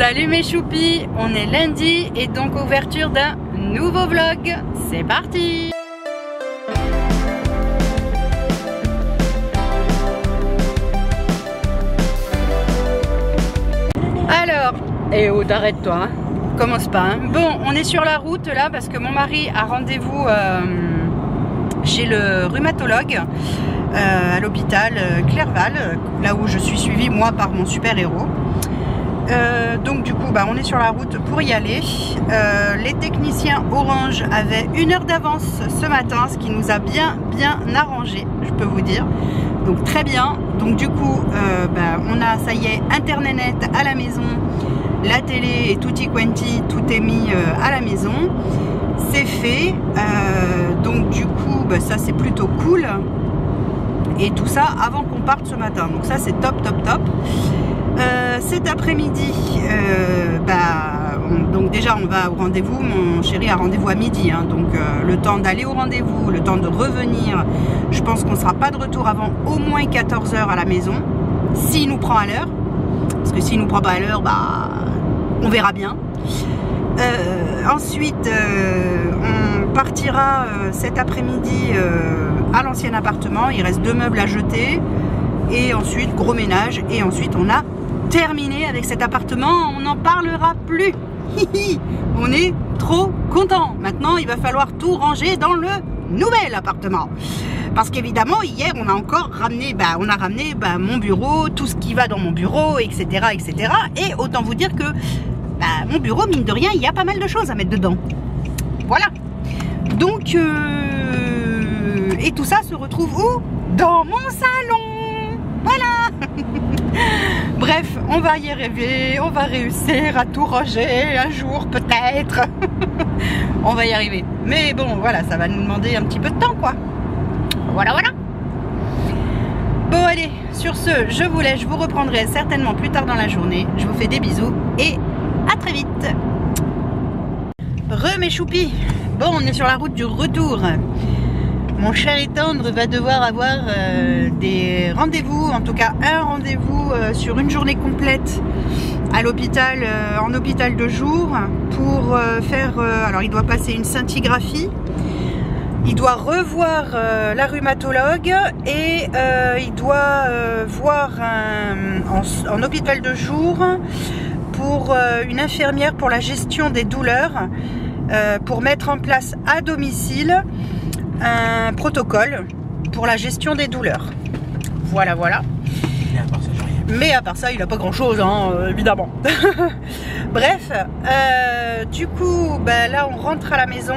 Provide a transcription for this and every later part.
Salut mes choupis, on est lundi et donc ouverture d'un nouveau vlog. C'est parti! Alors, et oh t'arrête-toi, hein. Commence pas. Hein. Bon, on est sur la route là parce que mon mari a rendez-vous chez le rhumatologue à l'hôpital Clerval, là où je suis suivie moi par mon super-héros. Donc du coup on est sur la route pour y aller. Les techniciens Orange avaient 1 heure d'avance ce matin, ce qui nous a bien arrangé, je peux vous dire. Donc très bien. Donc du coup on a, ça y est, internet net à la maison, la télé et tutti quanti, tout est mis à la maison. C'est fait. Donc du coup ça c'est plutôt cool. Et tout ça avant qu'on parte ce matin. Donc ça c'est top. Cet après-midi, donc déjà on va au rendez-vous. Mon chéri a rendez-vous à midi, hein, donc le temps d'aller au rendez-vous, le temps de revenir, je pense qu'on ne sera pas de retour avant au moins 14 h à la maison, s'il nous prend à l'heure, parce que s'il nous prend pas à l'heure, on verra bien. Ensuite on partira cet après-midi à l'ancien appartement. Il reste 2 meubles à jeter et ensuite gros ménage, et ensuite on a terminé avec cet appartement, on n'en parlera plus. On est trop content. Maintenant il va falloir tout ranger dans le nouvel appartement, parce qu'évidemment hier on a encore ramené, mon bureau, tout ce qui va dans mon bureau, etc. Et autant vous dire que mon bureau, mine de rien, il y a pas mal de choses à mettre dedans. Voilà. Donc et tout ça se retrouve où? Dans mon salon. Voilà. Bref, on va y rêver, on va réussir à tout ranger un jour peut-être. On va y arriver. Mais bon, voilà, ça va nous demander un petit peu de temps, quoi. Voilà. Bon, allez, sur ce, je vous laisse, je vous reprendrai certainement plus tard dans la journée. Je vous fais des bisous et à très vite. Mes choupis. Bon, on est sur la route du retour. Mon cher et tendre va devoir avoir des rendez-vous, en tout cas un rendez-vous sur une journée complète à l'hôpital, en hôpital de jour, pour faire, alors il doit passer une scintigraphie, il doit revoir la rhumatologue et il doit voir en hôpital de jour pour une infirmière pour la gestion des douleurs, pour mettre en place à domicile un protocole pour la gestion des douleurs. Voilà. Mais à part ça, il n'a pas grand chose, hein, évidemment. Bref, du coup, là on rentre à la maison.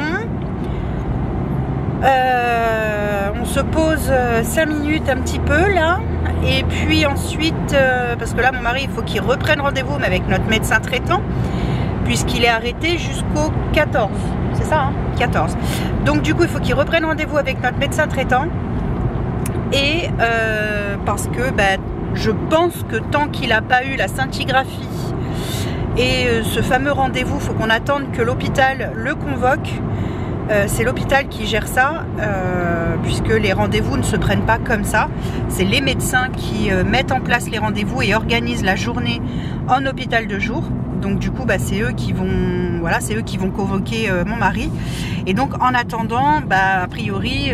On se pose 5 minutes un petit peu là. Et puis ensuite, parce que là mon mari, il faut qu'il reprenne rendez-vous avec notre médecin traitant, puisqu'il est arrêté jusqu'au 14. C'est ça, hein, 14. Donc du coup, il faut qu'il reprenne rendez-vous avec notre médecin traitant. Et parce que je pense que tant qu'il n'a pas eu la scintigraphie et ce fameux rendez-vous, il faut qu'on attende que l'hôpital le convoque. C'est l'hôpital qui gère ça, puisque les rendez-vous ne se prennent pas comme ça. C'est les médecins qui mettent en place les rendez-vous et organisent la journée en hôpital de jour. Donc du coup c'est eux qui vont, c'est eux qui vont convoquer mon mari. Et donc en attendant, a priori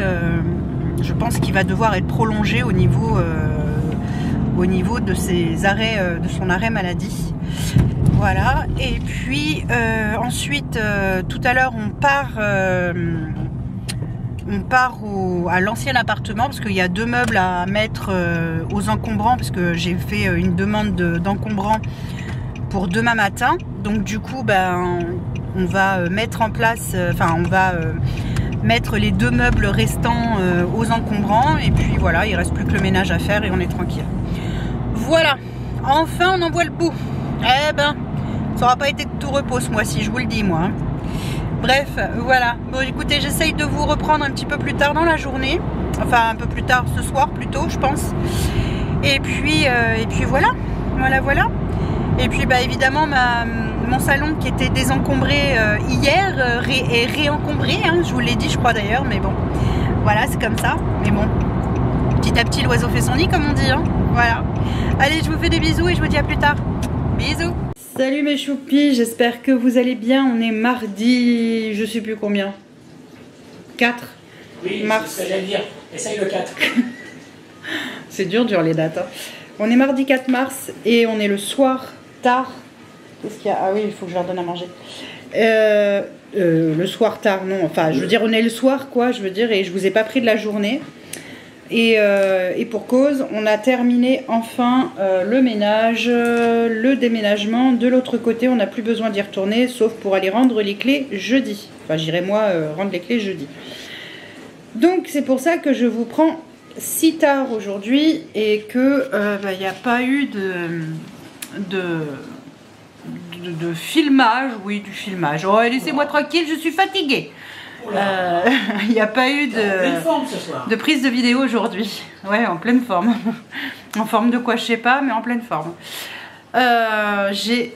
je pense qu'il va devoir être prolongé au niveau de ses arrêts, de son arrêt maladie. Voilà. Et puis ensuite tout à l'heure on part à l'ancien appartement, parce qu'il y a 2 meubles à mettre aux encombrants, parce que j'ai fait une demande d'encombrants pour demain matin. Donc du coup on va mettre en place, on va mettre les 2 meubles restants aux encombrants, et puis voilà, il reste plus que le ménage à faire et on est tranquille. Voilà, enfin on en voit le bout. Ça n'aura pas été de tout repos ce mois-ci, je vous le dis moi. Bref, voilà. Bon écoutez, j'essaye de vous reprendre un petit peu plus tard dans la journée, enfin un peu plus tard ce soir plutôt, je pense. Et puis voilà. Et puis évidemment mon salon qui était désencombré hier est réencombré, hein, je vous l'ai dit je crois d'ailleurs, mais bon, voilà, c'est comme ça. Mais bon, petit à petit l'oiseau fait son nid, comme on dit, hein. Voilà. Allez, je vous fais des bisous et je vous dis à plus tard. Bisous. Salut mes choupis, j'espère que vous allez bien. On est mardi, je sais plus combien. 4 oui, mars. C'est ce que j'allais dire. Essaye le 4. C'est dur les dates. Hein. On est mardi 4 mars et on est le soir, tard. Qu'est-ce qu'il y a? Ah oui, il faut que je leur donne à manger. Le soir tard, non. Enfin, je veux dire, on est le soir, quoi, je veux dire, et je vous ai pas pris de la journée. Et pour cause, on a terminé enfin le ménage, le déménagement. De l'autre côté, on n'a plus besoin d'y retourner, sauf pour aller rendre les clés jeudi. Enfin, j'irai moi rendre les clés jeudi. Donc, c'est pour ça que je vous prends si tard aujourd'hui et que il n'y a pas eu de filmage. Oui, du filmage. Oh, laissez-moi tranquille, je suis fatiguée. Il n'y a pas eu de prise de vidéo aujourd'hui. Ouais, en pleine forme. En forme de quoi, je sais pas, mais en pleine forme. J'ai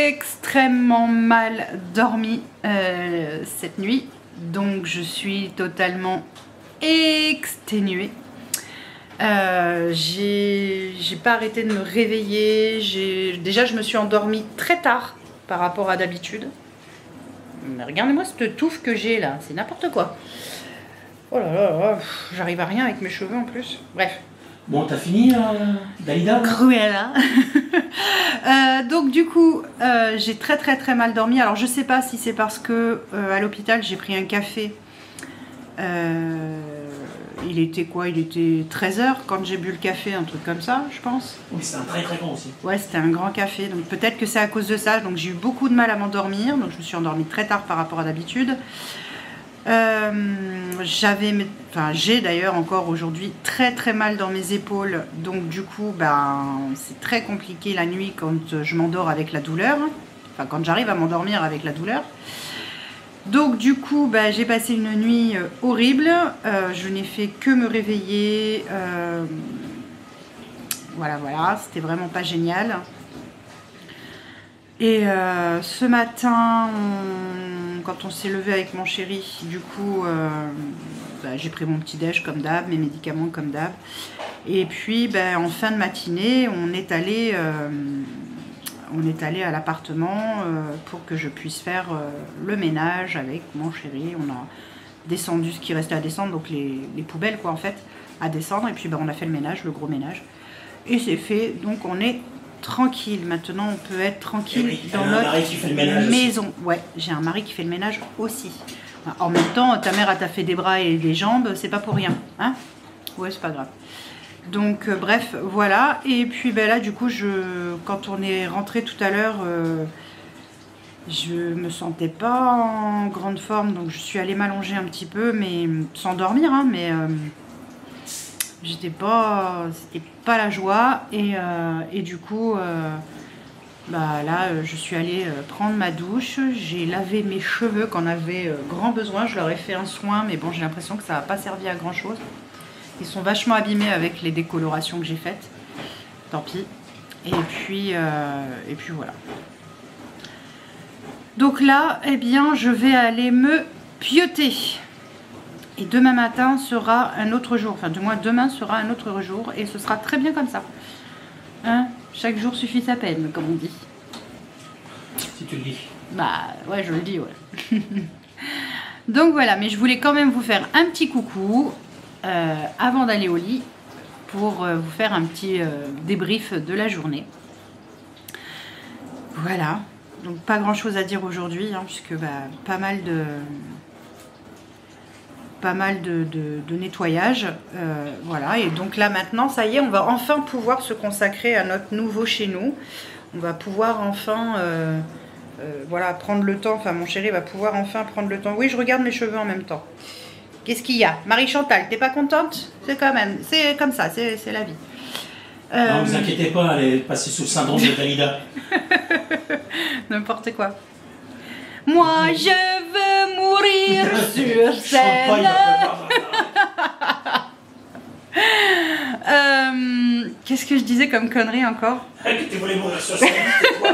extrêmement mal dormi cette nuit. Donc je suis totalement exténuée. J'ai pas arrêté de me réveiller. Déjà, je me suis endormie très tard par rapport à d'habitude. Mais regardez-moi cette touffe que j'ai là, c'est n'importe quoi. Oh là là, là j'arrive à rien avec mes cheveux en plus. Bref. Bon, t'as fini, Dalida? Cruella. Donc du coup, j'ai très mal dormi. Alors je sais pas si c'est parce que à l'hôpital j'ai pris un café. Il était quoi? Il était 13 h quand j'ai bu le café, un truc comme ça, je pense. Oui, c'est un très grand aussi. Ouais, c'était un grand café, donc peut-être que c'est à cause de ça. Donc j'ai eu beaucoup de mal à m'endormir, donc je me suis endormie très tard par rapport à d'habitude. J'ai d'ailleurs encore aujourd'hui très mal dans mes épaules, donc du coup, c'est très compliqué la nuit quand je m'endors avec la douleur. Enfin, quand j'arrive à m'endormir avec la douleur. Donc du coup, j'ai passé une nuit horrible, je n'ai fait que me réveiller, voilà, c'était vraiment pas génial. Et ce matin, quand on s'est levé avec mon chéri, du coup, j'ai pris mon petit déj comme d'hab, mes médicaments comme d'hab. Et puis, en fin de matinée, on est allé à l'appartement pour que je puisse faire le ménage avec mon chéri. On a descendu ce qui restait à descendre, donc les poubelles quoi en fait, à descendre. Et puis on a fait le ménage, le gros ménage. Et c'est fait, donc on est tranquille. Maintenant on peut être tranquille dans notre maison. Ouais, j'ai un mari qui fait le ménage aussi. En même temps, ta mère elle t'a fait des bras et des jambes, c'est pas pour rien. Hein? Ouais, c'est pas grave. Donc bref, voilà. Et puis là du coup, quand on est rentré tout à l'heure, je me sentais pas en grande forme, donc je suis allée m'allonger un petit peu, mais sans dormir, hein, mais c'était pas la joie. Et du coup, là, je suis allée prendre ma douche. J'ai lavé mes cheveux quand on avait grand besoin. Je leur ai fait un soin, mais bon, j'ai l'impression que ça n'a pas servi à grand chose. Ils sont vachement abîmés avec les décolorations que j'ai faites. Tant pis. Et puis voilà. Donc là, eh bien, je vais aller me pieuter. Et demain matin sera un autre jour. Enfin, du moins, demain sera un autre jour. Et ce sera très bien comme ça. Hein? Chaque jour suffit sa peine, comme on dit. Si tu le dis. Ouais, je le dis, ouais. Donc voilà, mais je voulais quand même vous faire un petit coucou. Avant d'aller au lit pour vous faire un petit débrief de la journée. Voilà, donc pas grand chose à dire aujourd'hui, hein, puisque pas mal de nettoyage. Voilà, et donc là maintenant, ça y est, on va enfin pouvoir se consacrer à notre nouveau chez nous. On va pouvoir enfin voilà, prendre le temps, enfin mon chéri va pouvoir enfin prendre le temps. Oui, je regarde mes cheveux en même temps. Qu'est-ce qu'il y a? Marie-Chantal, t'es pas contente? C'est quand même, c'est comme ça, c'est la vie. Non, ne vous inquiétez pas, elle est passée sous le syndrome de Dalida. N'importe quoi. Moi, je veux mourir sur scène. Qu'est-ce que je disais comme connerie encore? Que tu voulais mourir sur scène, tais-toi.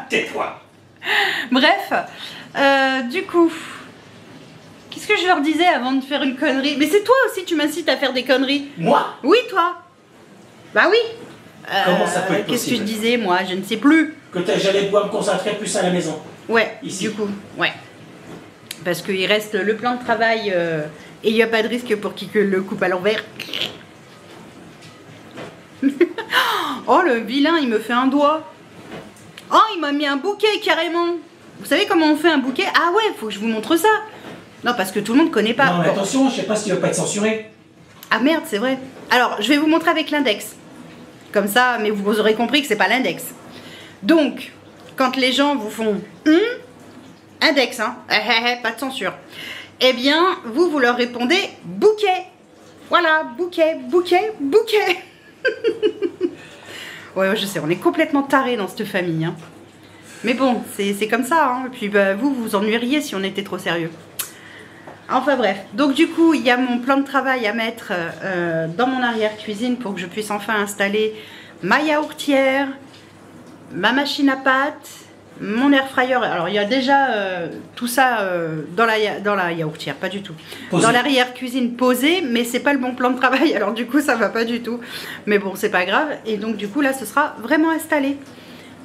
Tais-toi. Bref, du coup... Qu'est-ce que je leur disais avant de faire une connerie? Mais c'est toi aussi, tu m'incites à faire des conneries. Moi? Oui, toi. Bah oui. Comment ça peut être Qu'est-ce que je possible? disais, moi? Je ne sais plus. Que j'allais pouvoir me concentrer plus à la maison. Ouais, Ici. du coup, ouais. Parce qu'il reste le plan de travail et il n'y a pas de risque pour qu'il le coupe à l'envers. Oh, le vilain, il me fait un doigt. Oh, il m'a mis un bouquet carrément. Vous savez comment on fait un bouquet? Ah ouais, faut que je vous montre ça. Non, parce que tout le monde connaît pas. Non, mais Bon. attention, je sais pas si tu vas pas être censuré. Ah merde, c'est vrai. Alors, je vais vous montrer avec l'index. Comme ça, mais vous aurez compris que c'est pas l'index. Donc, quand les gens vous font index, hein, pas de censure. Eh bien, vous leur répondez bouquet. Voilà, bouquet, bouquet, bouquet. Ouais, je sais, on est complètement tarés dans cette famille. Hein. Mais bon, c'est comme ça. Hein. Et puis, bah, vous vous ennuieriez si on était trop sérieux. Enfin bref, donc du coup il y a mon plan de travail à mettre dans mon arrière-cuisine pour que je puisse enfin installer ma yaourtière, ma machine à pâtes, mon air fryer. Alors il y a déjà tout ça dans la yaourtière, pas du tout. Posé. Dans l'arrière-cuisine posé, mais c'est pas le bon plan de travail, alors du coup ça va pas du tout. Mais bon, c'est pas grave, et donc du coup là ce sera vraiment installé.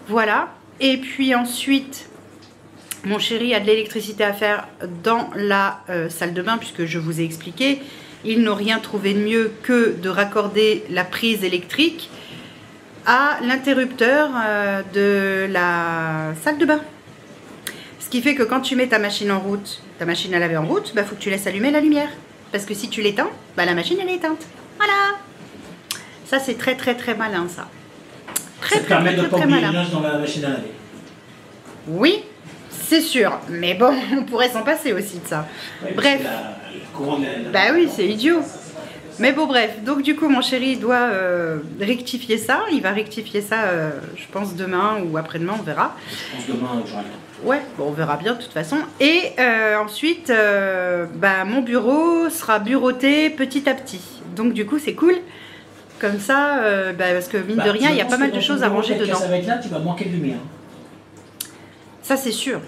Voilà, et puis ensuite... Mon chéri a de l'électricité à faire dans la salle de bain puisque je vous ai expliqué. Ils n'ont rien trouvé de mieux que de raccorder la prise électrique à l'interrupteur de la salle de bain. Ce qui fait que quand tu mets ta machine en route, ta machine à laver en route, bah, faut que tu laisses allumer la lumière. Parce que si tu l'éteins, bah, la machine elle est éteinte. Voilà. Ça c'est très très très malin ça. Ça te permet de ne pas oublier le linge dans la machine à laver. Oui. C'est sûr, mais bon, on pourrait s'en passer aussi de ça. Oui, bref. Bah oui, c'est idiot. Mais bon, bref. Donc du coup, mon chéri doit rectifier ça. Il va rectifier ça, je pense, demain ou après-demain, on verra. Je pense demain, j'aurai le temps. Ouais, bon, on verra bien de toute façon. Et ensuite, bah, mon bureau sera bureauté petit à petit. Donc du coup, c'est cool. Comme ça, bah, parce que mine de rien, il y a pas mal de choses à ranger dedans. Ça va être là, tu vas manquer de lumière. Ça, c'est sûr.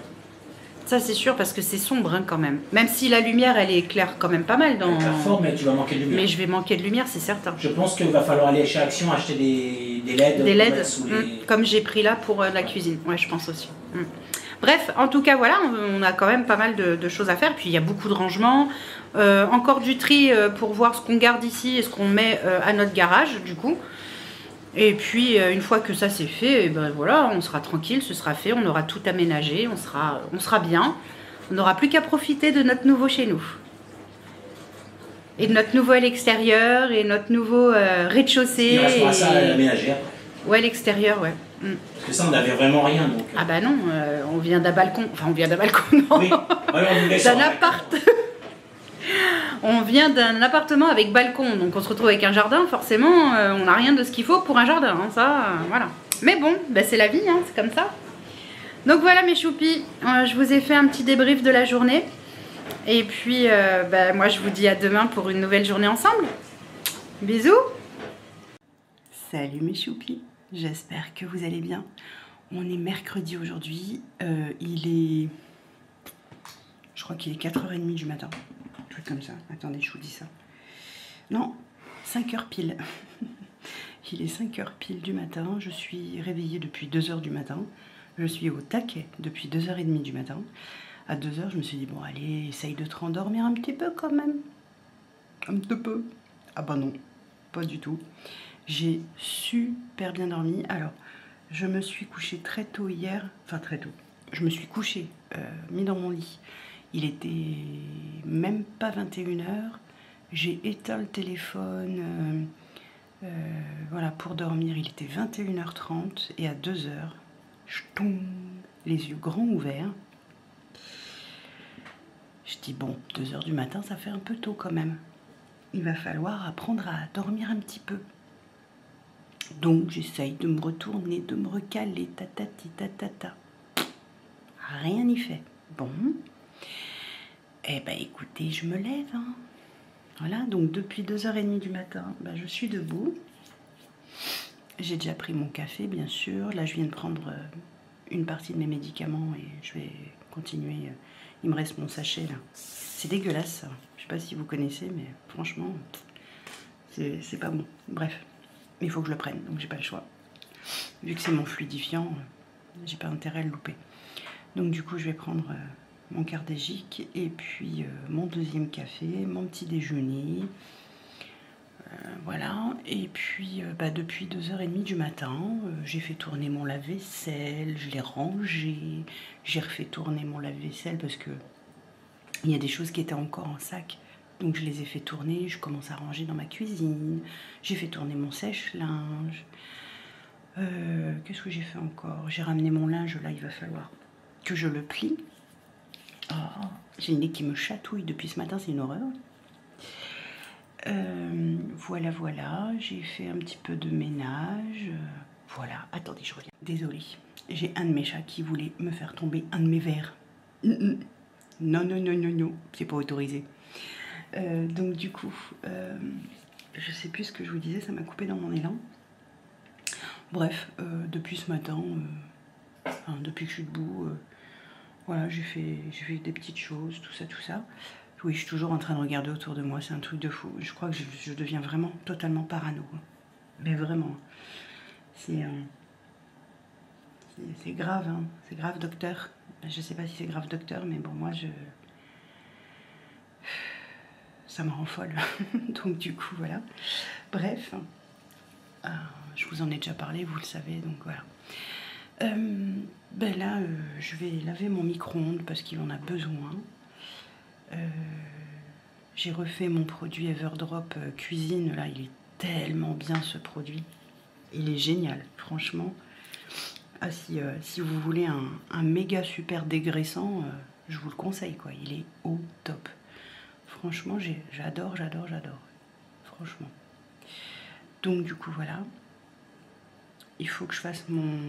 Ça, c'est sûr, parce que c'est sombre hein, quand même. Même si la lumière, elle est claire quand même pas mal dans... Fort, mais tu vas manquer de lumière. Mais je vais manquer de lumière, c'est certain. Je pense qu'il va falloir aller chez Action acheter des LED. Des LED, comme j'ai pris là pour la cuisine. Ouais, je pense aussi. Bref, en tout cas, voilà, on a quand même pas mal de choses à faire. Puis, il y a beaucoup de rangements. Encore du tri pour voir ce qu'on garde ici et ce qu'on met à notre garage, du coup. Et puis, une fois que ça c'est fait, ben voilà, on sera tranquille, ce sera fait, on aura tout aménagé, on sera bien. On n'aura plus qu'à profiter de notre nouveau chez nous. Et de notre nouveau à l'extérieur, et notre nouveau rez-de-chaussée. Il restera ça à aménager après. Ouais, l'extérieur, ouais. Parce que ça, on n'avait vraiment rien. Donc, Ah bah non, on vient d'un balcon. Enfin, on vient d'un balcon, non. Oui, ouais, d'un appart. On vient d'un appartement avec balcon, donc on se retrouve avec un jardin, forcément, on n'a rien de ce qu'il faut pour un jardin, hein, ça, voilà. Mais bon, bah, c'est la vie, hein, c'est comme ça. Donc voilà mes choupis, je vous ai fait un petit débrief de la journée. Et puis, bah, moi je vous dis à demain pour une nouvelle journée ensemble. Bisous. Salut mes choupis, j'espère que vous allez bien. On est mercredi aujourd'hui, il est... Je crois qu'il est 4h30 du matin. Comme ça, attendez, je vous dis ça. Non, 5h pile. Il est 5h pile du matin. Je suis réveillée depuis 2h du matin. Je suis au taquet depuis 2h30 du matin. À 2h, je me suis dit, bon, allez, essaye de te rendormir un petit peu quand même. Un petit peu. Ah bah non, pas du tout. J'ai super bien dormi. Alors, je me suis couchée très tôt hier. Enfin, très tôt. Je me suis couchée, mis dans mon lit. Il était même pas 21h. J'ai éteint le téléphone voilà, pour dormir. Il était 21h30 et à 2h, je tombe les yeux grands ouverts. Je dis bon, 2h du matin, ça fait un peu tôt quand même. Il va falloir apprendre à dormir un petit peu. Donc j'essaye de me retourner, de me recaler, tatati tatata. Rien n'y fait. Bon. Eh ben écoutez, je me lève. Hein. Voilà, donc depuis 2h30 du matin, ben, je suis debout. J'ai déjà pris mon café, bien sûr. Là, je viens de prendre une partie de mes médicaments et je vais continuer. Il me reste mon sachet là. C'est dégueulasse ça. Je sais pas si vous connaissez, mais franchement, c'est pas bon. Bref. Mais il faut que je le prenne, donc j'ai pas le choix. Vu que c'est mon fluidifiant, j'ai pas intérêt à le louper. Donc du coup, je vais prendre mon cardégique et puis mon deuxième café, mon petit déjeuner. Voilà, et puis depuis 2h30 du matin, j'ai fait tourner mon lave-vaisselle, je l'ai rangé, j'ai refait tourner mon lave-vaisselle parce que il y a des choses qui étaient encore en sac, donc je les ai fait tourner, je commence à ranger dans ma cuisine, j'ai fait tourner mon sèche-linge. Qu'est-ce que j'ai fait encore? J'ai ramené mon linge, là il va falloir que je le plie. Oh, j'ai le nez qui me chatouille depuis ce matin, c'est une horreur. Voilà, j'ai fait un petit peu de ménage. Voilà, attendez, je reviens. Désolée, j'ai un de mes chats qui voulait me faire tomber un de mes verres. Non, c'est pas autorisé. Donc du coup, je sais plus ce que je vous disais, ça m'a coupé dans mon élan. Bref, depuis ce matin, depuis que je suis debout, voilà, j'ai fait des petites choses, tout ça. Oui, je suis toujours en train de regarder autour de moi, c'est un truc de fou. Je crois que je deviens vraiment totalement parano. Mais vraiment, c'est grave, hein. C'est grave, docteur. Je sais pas si c'est grave, docteur, mais bon, moi, ça me rend folle. Donc du coup, voilà. Bref, je vous en ai déjà parlé, vous le savez, donc voilà. Là, je vais laver mon micro-ondes parce qu'il en a besoin. J'ai refait mon produit Everdrop cuisine, là il est tellement bien ce produit, il est génial franchement. Ah, si vous voulez un méga super dégraissant, je vous le conseille quoi, il est au top. Franchement j'adore, franchement. Donc du coup voilà, il faut que je fasse mon...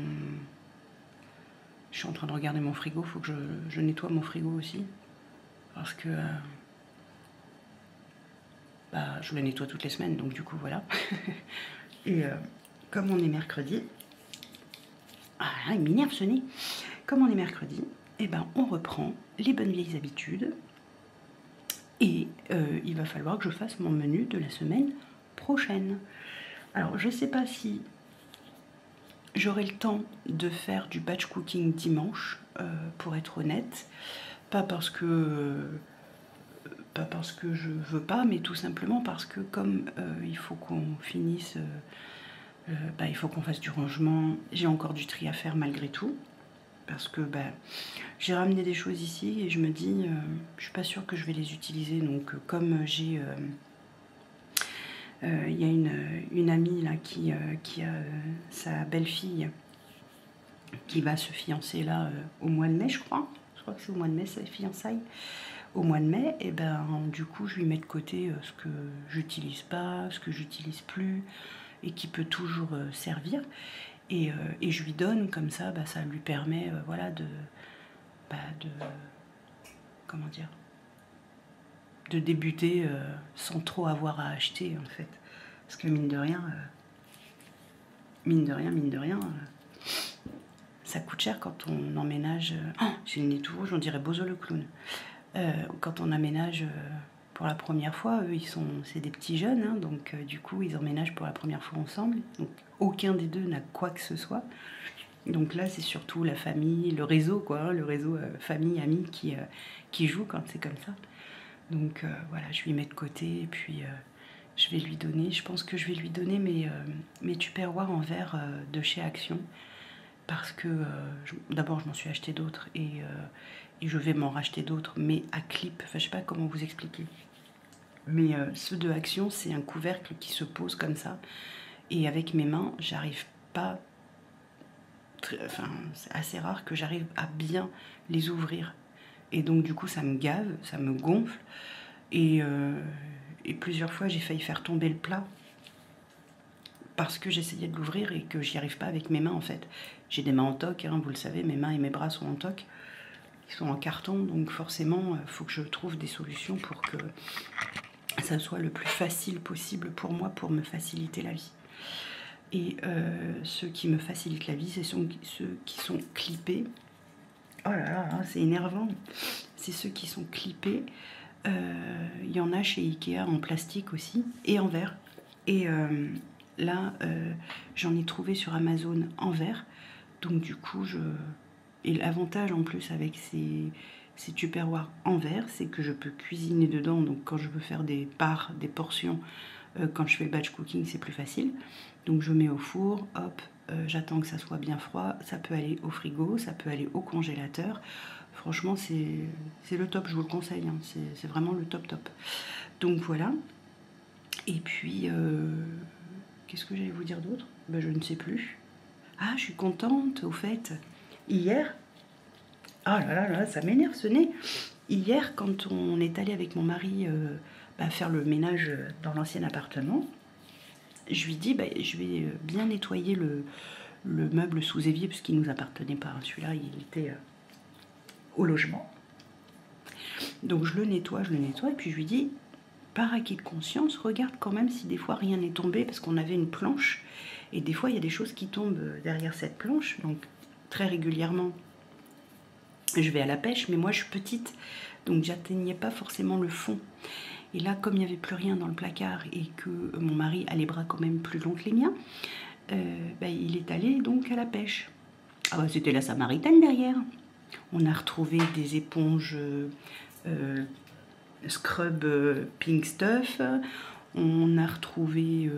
Je suis en train de regarder mon frigo, il faut que je nettoie mon frigo aussi, parce que... je le nettoie toutes les semaines, donc du coup voilà. Et comme on est mercredi, il m'énerve ce nez. Comme on est mercredi, et on reprend les bonnes vieilles habitudes. Et il va falloir que je fasse mon menu de la semaine prochaine. Alors je sais pas si j'aurai le temps de faire du batch cooking dimanche, pour être honnête. Pas parce que je veux pas, mais tout simplement parce que comme il faut qu'on finisse, il faut qu'on fasse du rangement, j'ai encore du tri à faire malgré tout, parce que j'ai ramené des choses ici et je me dis, je suis pas sûre que je vais les utiliser, donc comme j'ai... il y a une amie là qui a sa belle-fille qui va se fiancer là au mois de mai, je crois que c'est au mois de mai sa fiançailles. Au mois de mai, et du coup je lui mets de côté ce que j'utilise pas, ce que j'utilise plus et qui peut toujours servir, et je lui donne comme ça, ça lui permet voilà de comment dire, de débuter sans trop avoir à acheter en fait, parce que mine de rien ça coûte cher quand on emménage. J'ai le nez tout rouge, on dirait Bozo le clown. Quand on aménage pour la première fois, eux c'est des petits jeunes, hein, donc du coup ils emménagent pour la première fois ensemble, donc aucun des deux n'a quoi que ce soit. Donc là c'est surtout la famille, le réseau quoi, hein, le réseau famille, amis qui joue quand c'est comme ça. Donc voilà, je lui mets de côté et puis je vais lui donner, je pense que je vais lui donner mes tupperwares en verre de chez Action, parce que d'abord je m'en suis acheté d'autres et je vais m'en racheter d'autres, mais à clip, enfin je sais pas comment vous expliquer, mais ceux de Action, c'est un couvercle qui se pose comme ça, et avec mes mains j'arrive pas, enfin c'est assez rare que j'arrive à bien les ouvrir, et donc du coup ça me gave, ça me gonfle, et plusieurs fois j'ai failli faire tomber le plat parce que j'essayais de l'ouvrir et que j'y arrive pas avec mes mains en fait. J'ai des mains en toc, hein, vous le savez, mes mains et mes bras sont en toc, ils sont en carton, donc forcément il faut que je trouve des solutions pour que ça soit le plus facile possible pour moi, pour me faciliter la vie. Et ceux qui me facilitent la vie, c'est ceux qui sont clippés. Oh là là, c'est énervant. C'est ceux qui sont clippés. Il y en a chez Ikea en plastique aussi et en verre. Et Là, j'en ai trouvé sur Amazon en verre. Donc du coup, et l'avantage en plus avec ces tupperwares en verre, c'est que je peux cuisiner dedans. Donc quand je veux faire des parts, des portions, quand je fais le batch cooking, c'est plus facile. Donc je mets au four, hop, j'attends que ça soit bien froid. Ça peut aller au frigo, ça peut aller au congélateur. Franchement, c'est le top, je vous le conseille. Hein. C'est vraiment le top top. Donc voilà. Et puis, qu'est-ce que j'allais vous dire d'autre? Ben, je ne sais plus. Ah, je suis contente, au fait. Hier, ah là là, ça m'énerve ce nez. Hier, quand on est allé avec mon mari faire le ménage dans l'ancien appartement, je lui dis, je vais bien nettoyer le meuble sous évier, puisqu'il ne nous appartenait pas. Celui-là, il était au logement. Donc je le nettoie, et puis je lui dis, par acquis de conscience, regarde quand même si des fois rien n'est tombé, parce qu'on avait une planche, et des fois il y a des choses qui tombent derrière cette planche, donc très régulièrement je vais à la pêche, mais moi je suis petite, donc j'atteignais pas forcément le fond. Et là, comme il n'y avait plus rien dans le placard et que mon mari a les bras quand même plus longs que les miens, il est allé donc à la pêche. Ah bah, c'était la Samaritaine derrière. On a retrouvé des éponges scrub pink stuff. On a retrouvé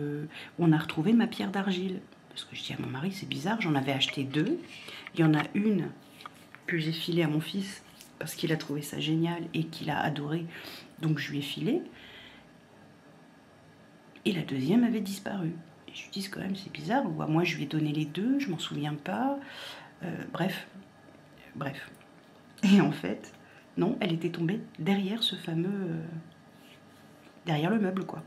ma pierre d'argile. Parce que je dis à mon mari, c'est bizarre, j'en avais acheté 2. Il y en a une que j'ai filée à mon fils parce qu'il a trouvé ça génial et qu'il a adoré. Donc je lui ai filé. Et la deuxième avait disparu. Et je lui dis quand même, c'est bizarre. Moi, je lui ai donné les 2, je m'en souviens pas. Bref. Et en fait, non, elle était tombée derrière ce fameux... derrière le meuble, quoi.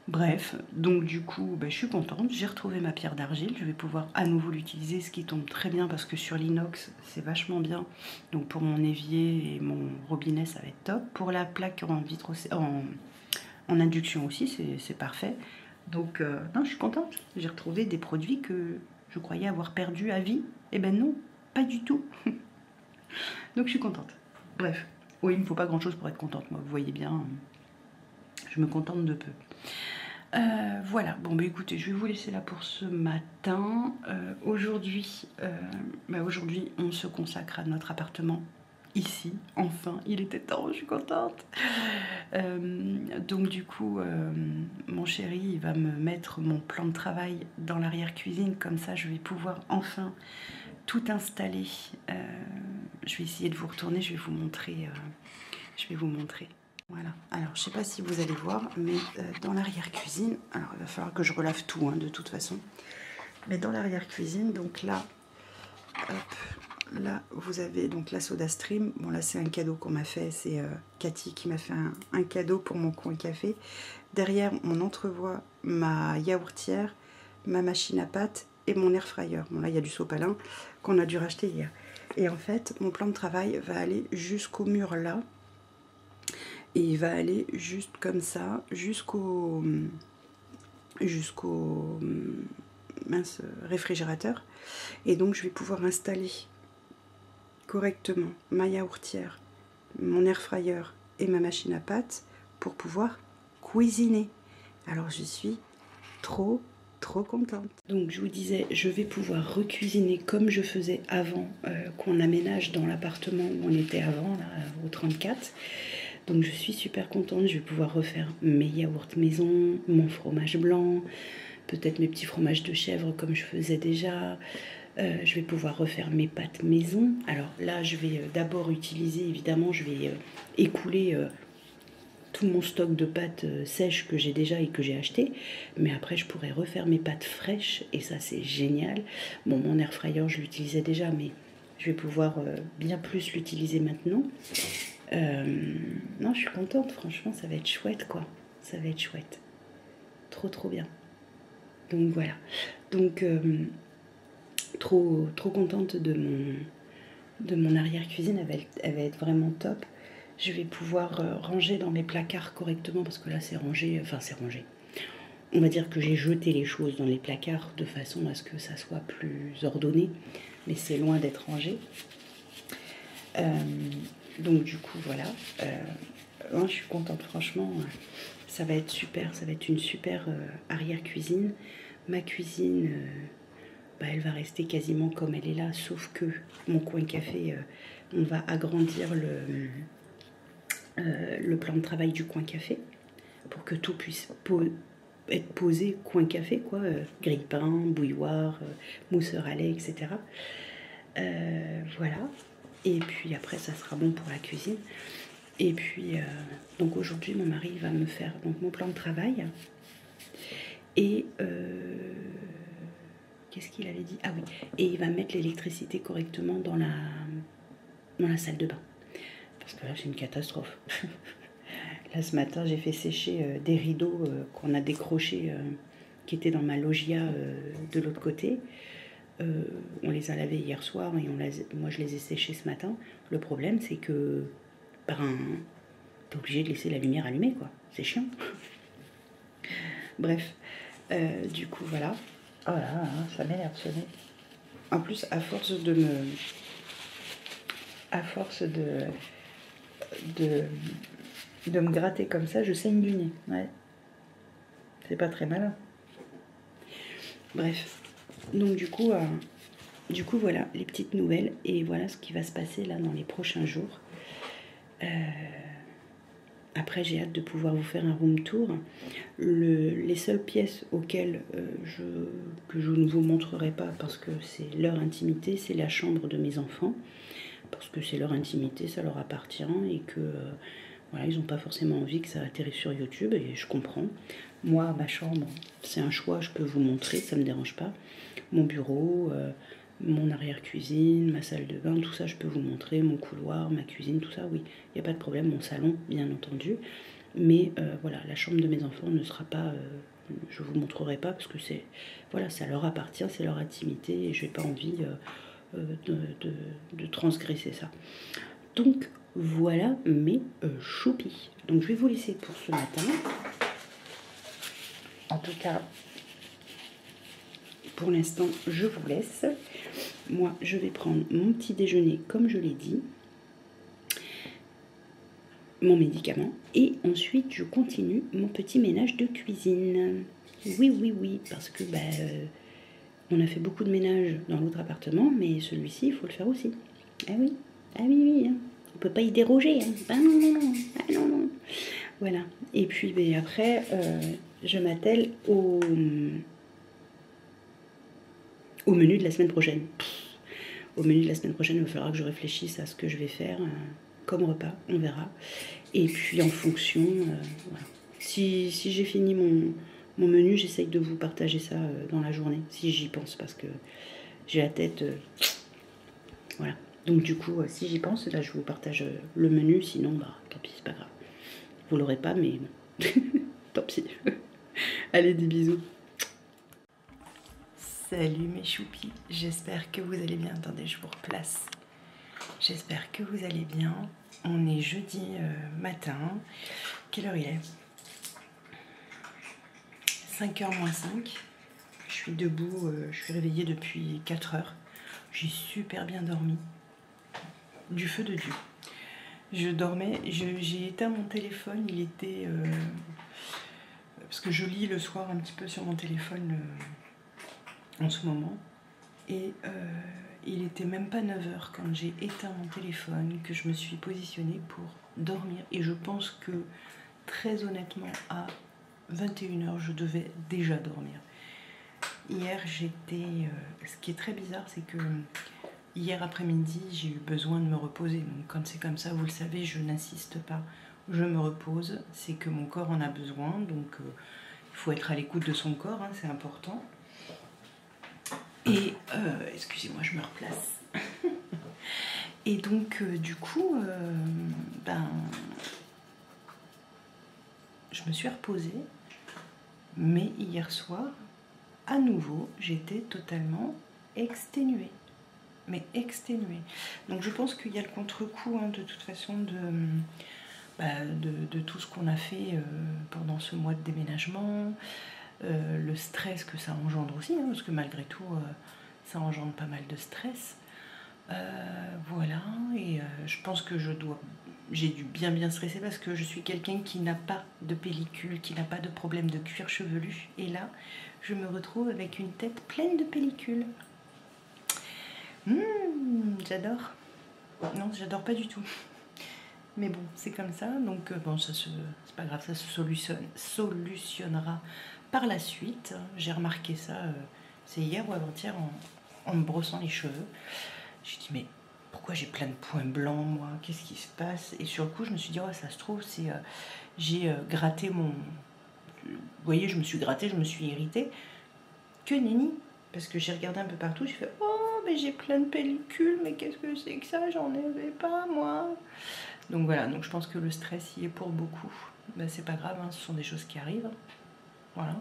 Bref, donc du coup, je suis contente. J'ai retrouvé ma pierre d'argile. Je vais pouvoir à nouveau l'utiliser, ce qui tombe très bien parce que sur l'inox, c'est vachement bien. Donc pour mon évier et mon robinet, ça va être top. Pour la plaque en induction aussi, c'est parfait. Donc, non, je suis contente. J'ai retrouvé des produits que je croyais avoir perdus à vie. Eh ben non, pas du tout. Donc je suis contente. Bref, oui, il ne me faut pas grand chose pour être contente. Moi, vous voyez bien, je me contente de peu. Voilà, bon écoutez, je vais vous laisser là pour ce matin. Aujourd'hui, on se consacre à notre appartement ici, enfin, il était temps, je suis contente. Donc du coup, mon chéri, il va me mettre mon plan de travail dans l'arrière-cuisine, comme ça je vais pouvoir enfin tout installer. Je vais essayer de vous retourner, je vais vous montrer. Voilà, alors je sais pas si vous allez voir, mais dans l'arrière-cuisine, alors il va falloir que je relave tout hein, de toute façon, mais dans l'arrière-cuisine, donc là, hop, là vous avez donc la SodaStream. Bon là c'est un cadeau qu'on m'a fait, c'est Cathy qui m'a fait un cadeau pour mon coin café. Derrière on entrevoit ma yaourtière, ma machine à pâtes et mon air fryer. Bon là il y a du sopalin qu'on a dû racheter hier. Et en fait mon plan de travail va aller jusqu'au mur là. Et il va aller juste comme ça, jusqu'au réfrigérateur. Et donc je vais pouvoir installer correctement ma yaourtière, mon air fryer et ma machine à pâtes pour pouvoir cuisiner. Alors je suis trop contente. Donc je vous disais, je vais pouvoir recuisiner comme je faisais avant qu'on aménage dans l'appartement où on était avant, là, au 34. Donc je suis super contente, je vais pouvoir refaire mes yaourts maison, mon fromage blanc, peut-être mes petits fromages de chèvre comme je faisais déjà. Je vais pouvoir refaire mes pâtes maison. Alors là, je vais d'abord utiliser, évidemment, je vais écouler tout mon stock de pâtes sèches que j'ai déjà et que j'ai acheté. Mais après, je pourrais refaire mes pâtes fraîches et ça, c'est génial. Bon, mon air fryer, je l'utilisais déjà, mais je vais pouvoir bien plus l'utiliser maintenant. Non, je suis contente, franchement, ça va être chouette, quoi. Ça va être chouette. Trop bien. Donc voilà. Donc, trop contente de mon arrière-cuisine. Elle va être vraiment top. Je vais pouvoir ranger dans mes placards correctement parce que là, c'est rangé. Enfin, c'est rangé. On va dire que j'ai jeté les choses dans les placards de façon à ce que ça soit plus ordonné. Mais c'est loin d'être rangé. Donc du coup voilà, je suis contente franchement, Ça va être super, ça va être une super arrière-cuisine. Ma cuisine, elle va rester quasiment comme elle est là, sauf que mon coin café, on va agrandir le plan de travail du coin café pour que tout puisse être posé coin café, quoi, grille-pain, bouilloire, mousseur à lait, etc. Voilà. Et puis après, ça sera bon pour la cuisine. Et puis, donc aujourd'hui, mon mari va me faire donc, mon plan de travail. Et qu'est-ce qu'il avait dit? Ah oui, et il va mettre l'électricité correctement dans la salle de bain. Parce que là, c'est une catastrophe. Là, ce matin, j'ai fait sécher des rideaux qu'on a décrochés, qui étaient dans ma loggia de l'autre côté. On les a lavés hier soir et moi, je les ai séchés ce matin. Le problème, c'est que t'es obligé de laisser la lumière allumée, quoi. C'est chiant. Bref, du coup, voilà. Oh là, là ça m'énerve, ce nez. En plus, à force de me gratter comme ça, je saigne du nez. Ouais. C'est pas très malin. Bref. Donc du coup, voilà les petites nouvelles. Et voilà ce qui va se passer là dans les prochains jours. Après, j'ai hâte de pouvoir vous faire un room tour. Les seules pièces auxquelles que je ne vous montrerai pas parce que c'est leur intimité, c'est la chambre de mes enfants. Parce que c'est leur intimité, ça leur appartient et que voilà, ils n'ont pas forcément envie que ça atterrisse sur YouTube et je comprends. Moi, ma chambre, c'est un choix, je peux vous montrer, ça ne me dérange pas. Mon bureau, mon arrière-cuisine, ma salle de bain, tout ça, je peux vous montrer. Mon couloir, ma cuisine, tout ça, oui, il n'y a pas de problème. Mon salon, bien entendu. Mais voilà, la chambre de mes enfants ne sera pas... je ne vous montrerai pas parce que c'est... Voilà, ça leur appartient, c'est leur intimité et je n'ai pas envie de transgresser ça. Donc, voilà mes choupis. Donc, je vais vous laisser pour ce matin. En tout cas, pour l'instant, je vous laisse. Moi, je vais prendre mon petit déjeuner, comme je l'ai dit, mon médicament, et ensuite, je continue mon petit ménage de cuisine. Oui, parce que on a fait beaucoup de ménage dans l'autre appartement, mais celui-ci, il faut le faire aussi. Ah oui, hein. On peut pas y déroger. Hein. Ah non. Voilà. Et puis, après, je m'attelle au menu de la semaine prochaine. Au menu de la semaine prochaine, il va falloir que je réfléchisse à ce que je vais faire comme repas, on verra. Et puis en fonction, voilà. Si j'ai fini mon menu, j'essaye de vous partager ça dans la journée, si j'y pense, parce que j'ai la tête... voilà. Donc du coup, si j'y pense, là je vous partage le menu, sinon, tant pis, c'est pas grave. Vous l'aurez pas, mais bon. Tant pis. Allez, des bisous. Salut mes choupis, j'espère que vous allez bien. Attendez, je vous replace. J'espère que vous allez bien. On est jeudi matin. Quelle heure il est? 5h moins 5. Je suis debout, je suis réveillée depuis 4 heures. J'ai super bien dormi. Du feu de Dieu. Je dormais, j'ai éteint mon téléphone, il était... parce que je lis le soir un petit peu sur mon téléphone... en ce moment, et il était même pas 9h quand j'ai éteint mon téléphone, que je me suis positionnée pour dormir, et je pense que très honnêtement à 21h je devais déjà dormir. Hier j'étais, ce qui est très bizarre, c'est que hier après-midi j'ai eu besoin de me reposer, donc quand c'est comme ça, vous le savez, je n'insiste pas, je me repose, c'est que mon corps en a besoin, donc il faut être à l'écoute de son corps, hein, c'est important. Et, excusez-moi, je me replace. Et donc, du coup, je me suis reposée. Mais hier soir, à nouveau, j'étais totalement exténuée. Mais exténuée. Donc, je pense qu'il y a le contre-coup, hein, de toute façon, de tout ce qu'on a fait pendant ce mois de déménagement. Le stress que ça engendre aussi, hein, parce que malgré tout, ça engendre pas mal de stress. Voilà, et je pense que je dois j'ai dû bien stresser parce que je suis quelqu'un qui n'a pas de pellicule, qui n'a pas de problème de cuir chevelu. Et là, je me retrouve avec une tête pleine de pellicules. J'adore. Non, j'adore pas du tout. Mais bon, c'est comme ça. Donc bon, c'est pas grave, ça se solutionnera par la suite. J'ai remarqué ça, c'est hier ou avant-hier, en me brossant les cheveux. J'ai dit, mais pourquoi j'ai plein de points blancs, moi? Qu'est-ce qui se passe? Et sur le coup, je me suis dit, oh, ça se trouve, c'est j'ai gratté mon... Vous voyez, je me suis grattée, je me suis irritée. Que nenni. Parce que j'ai regardé un peu partout, j'ai fait, oh, mais j'ai plein de pellicules, mais qu'est-ce que c'est que ça? J'en avais pas, moi. Donc voilà, donc je pense que le stress y est pour beaucoup. Ben, c'est pas grave, hein, ce sont des choses qui arrivent. Voilà.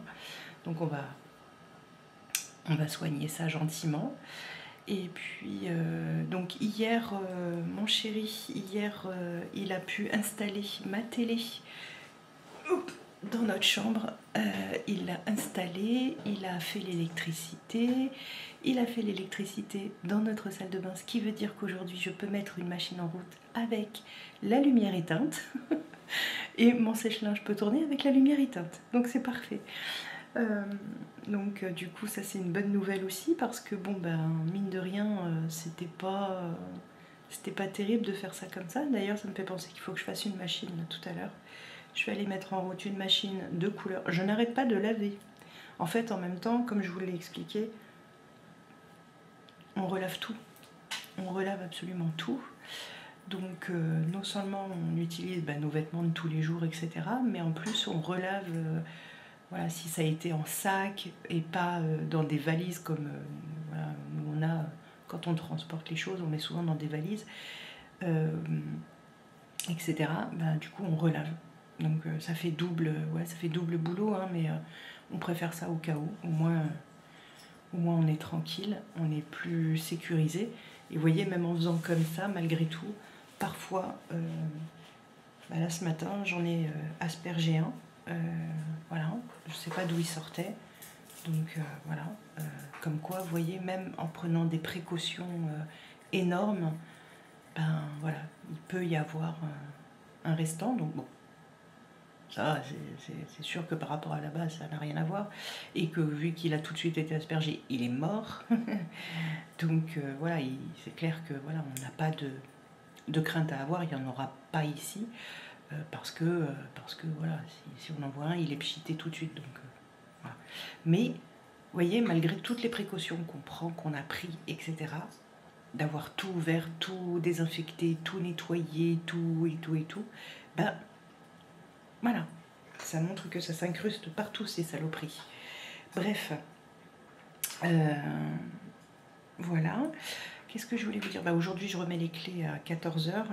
Donc on va soigner ça gentiment. Et puis, donc hier, mon chéri, il a pu installer ma télé dans notre chambre. Il l'a installée, il a fait l'électricité. Il a fait l'électricité dans notre salle de bain, ce qui veut dire qu'aujourd'hui, je peux mettre une machine en route avec la lumière éteinte. Et mon sèche-linge peut tourner avec la lumière éteinte. Donc c'est parfait. Donc du coup ça c'est une bonne nouvelle aussi parce que bon ben mine de rien c'était pas terrible de faire ça comme ça. D'ailleurs ça me fait penser qu'il faut que je fasse une machine là, tout à l'heure. Je vais aller mettre en route une machine de couleur. Je n'arrête pas de laver. En fait en même temps comme je vous l'ai expliqué, on relave tout. On relave absolument tout. Donc non seulement on utilise nos vêtements de tous les jours etc. Mais en plus on relave... Voilà, si ça a été en sac et pas dans des valises comme voilà, nous on a, quand on transporte les choses, on met souvent dans des valises, etc. Du coup, on relave. Donc ça fait double boulot, hein, mais on préfère ça au cas où. Au moins on est tranquille, on est plus sécurisé. Et vous voyez, même en faisant comme ça, malgré tout, parfois, là ce matin, j'en ai aspergé un. Voilà, je sais pas d'où il sortait, donc voilà, comme quoi vous voyez, même en prenant des précautions énormes, voilà, il peut y avoir un restant. Donc bon, ça c'est sûr que par rapport à la base ça n'a rien à voir, et que vu qu'il a tout de suite été aspergé, il est mort. Donc voilà, c'est clair que voilà, on n'a pas de crainte à avoir, il n'y en aura pas ici. Parce que voilà, si on en voit un, il est pchité tout de suite. Donc, voilà. Mais, vous voyez, malgré toutes les précautions qu'on prend, qu'on a pris, etc., d'avoir tout ouvert, tout désinfecté, tout nettoyé, tout, voilà, ça montre que ça s'incruste partout, ces saloperies. Bref, voilà. Qu'est-ce que je voulais vous dire? Aujourd'hui, je remets les clés à 14 h.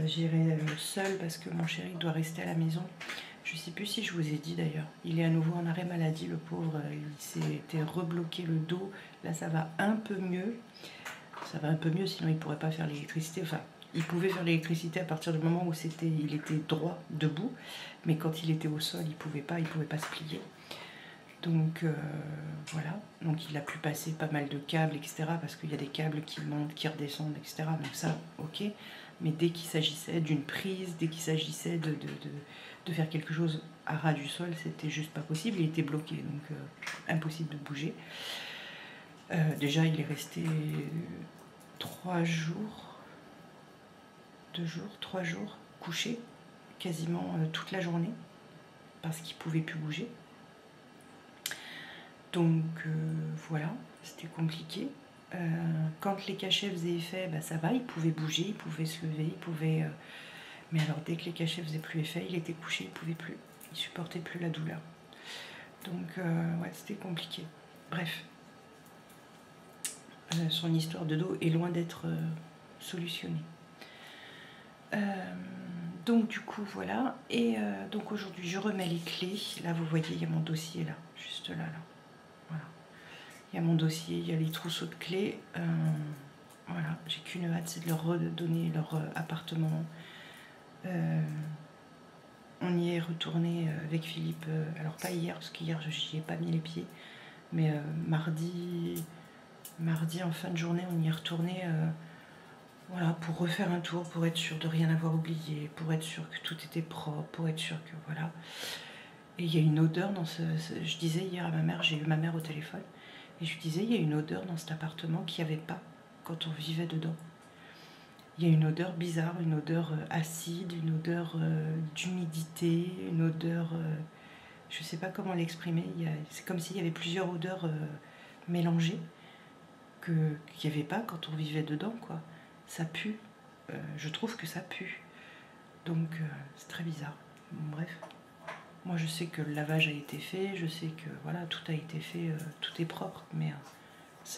J'irai seule parce que mon chéri doit rester à la maison. Je sais plus si je vous ai dit d'ailleurs. Il est à nouveau en arrêt maladie, le pauvre. Il s'était rebloqué le dos. Là, ça va un peu mieux. Ça va un peu mieux, sinon il pourrait pas faire l'électricité. Enfin, il pouvait faire l'électricité à partir du moment où il était droit, debout. Mais quand il était au sol, il pouvait pas se plier. Donc voilà. Donc il a pu passer pas mal de câbles, etc. Parce qu'il y a des câbles qui montent, qui redescendent, etc. Donc ça, ok. Mais dès qu'il s'agissait d'une prise, dès qu'il s'agissait de faire quelque chose à ras du sol, c'était juste pas possible. Il était bloqué, donc impossible de bouger. Déjà, il est resté 3 jours, 3 jours, couché, quasiment toute la journée, parce qu'il pouvait plus bouger. Donc voilà, c'était compliqué. Quand les cachets faisaient effet, ça va, il pouvait bouger, il pouvait se lever, il pouvait... Mais alors dès que les cachets faisaient plus effet, il était couché, il pouvait plus, il supportait plus la douleur. Donc ouais, c'était compliqué. Bref, son histoire de dos est loin d'être solutionnée. Donc du coup voilà, et donc aujourd'hui je remets les clés. Là vous voyez, il y a mon dossier là, juste là. Voilà. Il y a mon dossier, il y a les trousseaux de clés. Voilà, j'ai qu'une hâte, c'est de leur redonner leur appartement. On y est retourné avec Philippe, alors pas hier, parce qu'hier j'y ai pas mis les pieds, mais mardi en fin de journée, on y est retourné Voilà, pour refaire un tour, pour être sûr de rien avoir oublié, pour être sûr que tout était propre, pour être sûr que voilà. Et il y a une odeur dans je disais hier à ma mère, j'ai eu ma mère au téléphone, et je lui disais, il y a une odeur dans cet appartement qu'il n'y avait pas quand on vivait dedans. Il y a une odeur bizarre, une odeur acide, une odeur d'humidité, une odeur... je ne sais pas comment l'exprimer, c'est comme s'il y avait plusieurs odeurs mélangées qu'il n'y avait pas quand on vivait dedans, quoi. Ça pue, je trouve que ça pue. Donc c'est très bizarre. Bref, moi je sais que le lavage a été fait, je sais que voilà, tout a été fait, tout est propre, mais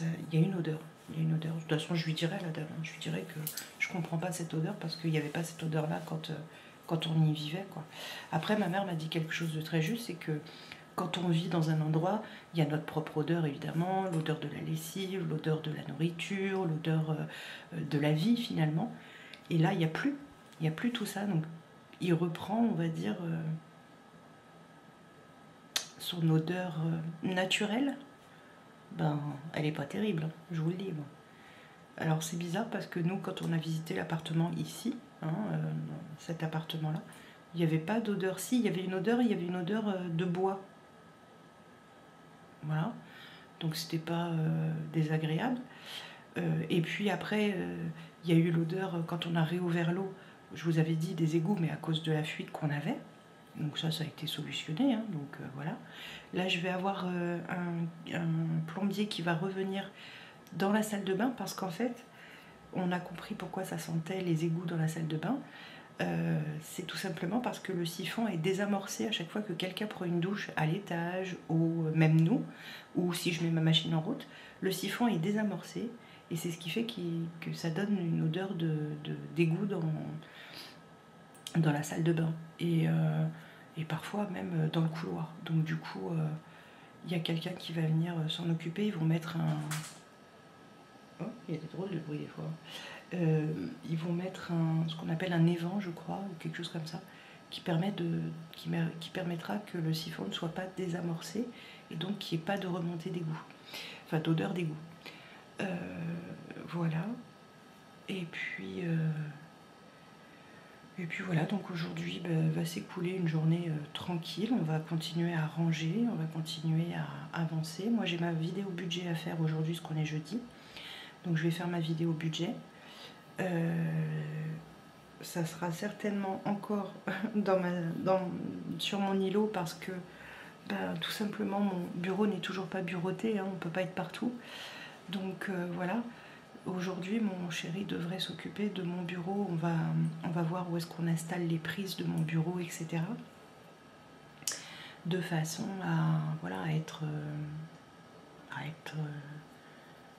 il y a une odeur. Il y a une odeur. De toute façon, je lui dirais la dame, je lui dirais que je comprends pas cette odeur parce qu'il n'y avait pas cette odeur-là quand on y vivait, quoi. Après, ma mère m'a dit quelque chose de très juste, c'est que quand on vit dans un endroit, il y a notre propre odeur évidemment, l'odeur de la lessive, l'odeur de la nourriture, l'odeur de la vie finalement. Et là, il n'y a plus tout ça. Donc, il reprend, on va dire, son odeur naturelle. Ben, elle n'est pas terrible, je vous le dis. Moi. Alors, c'est bizarre parce que nous, quand on a visité l'appartement ici, cet appartement-là, il n'y avait pas d'odeur. Si, il y avait une odeur de bois. Voilà, donc c'était pas désagréable. Et puis après, il y a eu l'odeur quand on a réouvert l'eau. Je vous avais dit des égouts, mais à cause de la fuite qu'on avait. Donc ça a été solutionné. Hein, donc voilà. Là, je vais avoir un plombier qui va revenir dans la salle de bain parce qu'en fait, on a compris pourquoi ça sentait les égouts dans la salle de bain. C'est tout simplement parce que le siphon est désamorcé à chaque fois que quelqu'un prend une douche à l'étage ou même nous, ou si je mets ma machine en route, le siphon est désamorcé et c'est ce qui fait que ça donne une odeur d'égout dans la salle de bain et parfois même dans le couloir. Donc du coup, il y a quelqu'un qui va venir s'en occuper, ils vont mettre un... Oh, il y a des drôles de bruit des fois. Ils vont mettre ce qu'on appelle un évent, je crois, ou quelque chose comme ça, qui permettra que le siphon ne soit pas désamorcé et donc qu'il n'y ait pas de remontée d'égout, enfin d'odeur d'égout. Voilà. Et puis voilà, donc aujourd'hui va s'écouler une journée tranquille, on va continuer à ranger, on va continuer à avancer. Moi j'ai ma vidéo budget à faire aujourd'hui, ce qu'on est jeudi, donc je vais faire ma vidéo budget. Ça sera certainement encore sur mon îlot parce que tout simplement mon bureau n'est toujours pas bureauté, hein, on ne peut pas être partout. Donc voilà, aujourd'hui mon chéri devrait s'occuper de mon bureau, on va voir où est-ce qu'on installe les prises de mon bureau, etc. De façon à être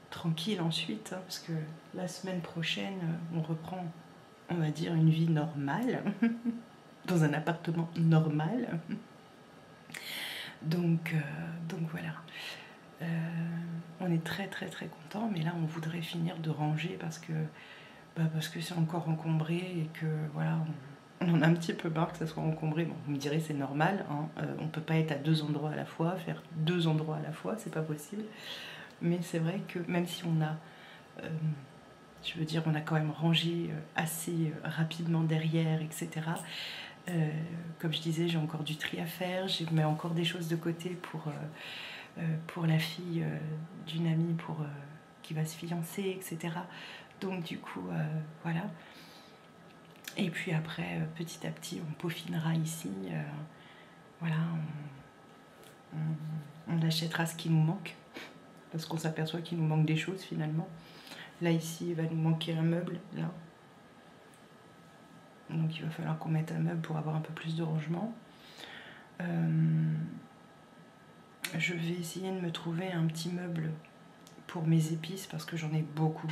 tranquille ensuite, hein, parce que la semaine prochaine, on reprend, on va dire, une vie normale, dans un appartement normal. Donc voilà. On est très très très content, mais là on voudrait finir de ranger parce que c'est encore encombré et que voilà, on en a un petit peu marre que ça soit encombré. Bon, vous me direz c'est normal, hein, on peut pas être à 2 endroits à la fois, faire 2 endroits à la fois, c'est pas possible. Mais c'est vrai que même si on a, je veux dire, on a quand même rangé assez rapidement derrière, etc. Comme je disais, j'ai encore du tri à faire, je mets encore des choses de côté pour la fille d'une amie qui va se fiancer, etc. Donc du coup, voilà. Et puis après, petit à petit, on peaufinera ici. Voilà, on achètera ce qui nous manque. Parce qu'on s'aperçoit qu'il nous manque des choses finalement. Là ici, il va nous manquer un meuble, là. Donc il va falloir qu'on mette un meuble pour avoir un peu plus de rangement. Je vais essayer de me trouver un petit meuble pour mes épices parce que j'en ai beaucoup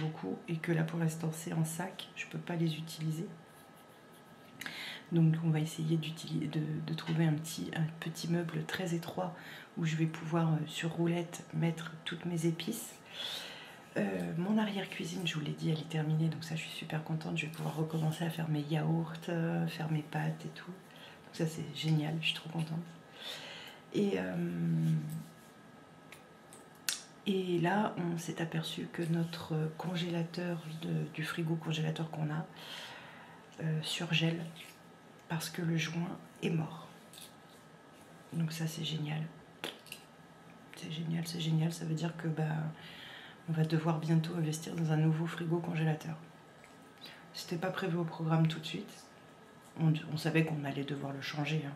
et que là pour l'instant c'est en sac, je peux pas les utiliser. Donc on va essayer de trouver un petit meuble très étroit où je vais pouvoir sur roulette mettre toutes mes épices. Mon arrière-cuisine, je vous l'ai dit, elle est terminée, donc ça je suis super contente. Je vais pouvoir recommencer à faire mes yaourts, faire mes pâtes et tout. Donc ça c'est génial, je suis trop contente. Et Et là, on s'est aperçu que notre congélateur, du frigo congélateur qu'on a, surgèle parce que le joint est mort. Donc ça, c'est génial. C'est génial, c'est génial. Ça veut dire que on va devoir bientôt investir dans un nouveau frigo congélateur. C'était pas prévu au programme tout de suite. On savait qu'on allait devoir le changer. Hein,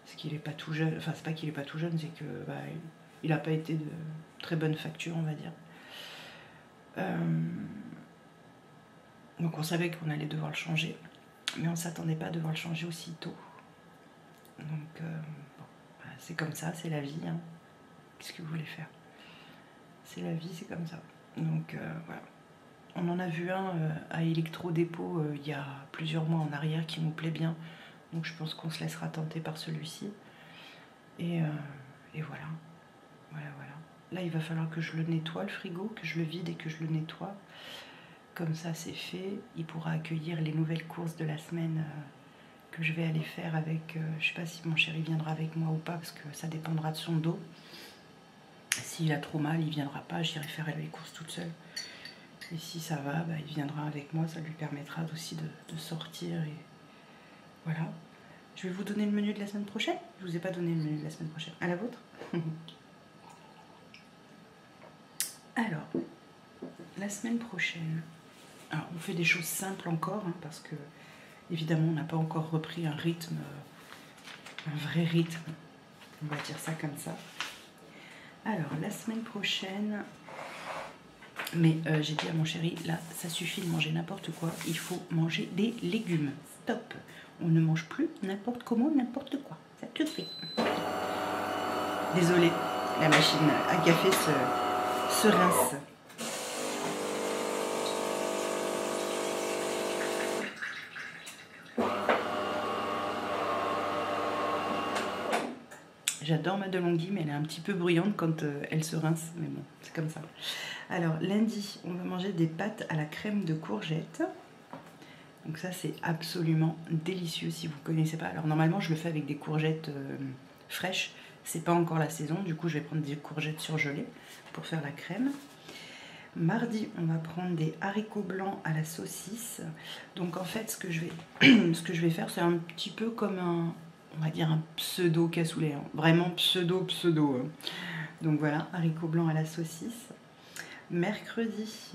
parce qu'il n'est pas tout jeune. Enfin, c'est pas qu'il n'est pas tout jeune, c'est que il n'a pas été de très bonne facture, on va dire. Donc on savait qu'on allait devoir le changer. Mais on ne s'attendait pas à devoir le changer aussitôt. Donc c'est comme ça, c'est la vie. Hein. Qu'est-ce que vous voulez faire? C'est la vie, c'est comme ça. Donc voilà. On en a vu un à Electro-Dépôt il y a plusieurs mois en arrière qui nous plaît bien. Donc je pense qu'on se laissera tenter par celui-ci. Et voilà. Voilà. Là, il va falloir que je le nettoie, le frigo, que je le vide et que je le nettoie. Comme ça, c'est fait. Il pourra accueillir les nouvelles courses de la semaine que je vais aller faire avec... je sais pas si mon chéri viendra avec moi ou pas, parce que ça dépendra de son dos. S'il a trop mal, il viendra pas. J'irai faire les courses toute seule. Et si ça va, il viendra avec moi. Ça lui permettra aussi de sortir. Et voilà. Je vais vous donner le menu de la semaine prochaine. Je vous ai pas donné le menu de la semaine prochaine. À la vôtre. Alors, la semaine prochaine, alors on fait des choses simples encore, hein, parce que évidemment on n'a pas encore repris un rythme, un vrai rythme, on va dire ça comme ça. Alors, la semaine prochaine, mais j'ai dit à mon chéri, là ça suffit de manger n'importe quoi, il faut manger des légumes, stop, on ne mange plus n'importe comment, n'importe quoi, ça te fait. Désolée, la machine à café se rince. J'adore ma DeLonghi, mais elle est un petit peu bruyante quand elle se rince, mais bon, c'est comme ça. Alors, lundi, on va manger des pâtes à la crème de courgettes. Donc ça, c'est absolument délicieux si vous ne connaissez pas. Alors, normalement, je le fais avec des courgettes fraîches. C'est pas encore la saison, du coup, je vais prendre des courgettes surgelées pour faire la crème. Mardi, on va prendre des haricots blancs à la saucisse. Donc, en fait, ce que je vais faire, c'est un petit peu comme on va dire un pseudo cassoulet, hein. Vraiment pseudo. Hein. Donc voilà, haricots blancs à la saucisse. Mercredi,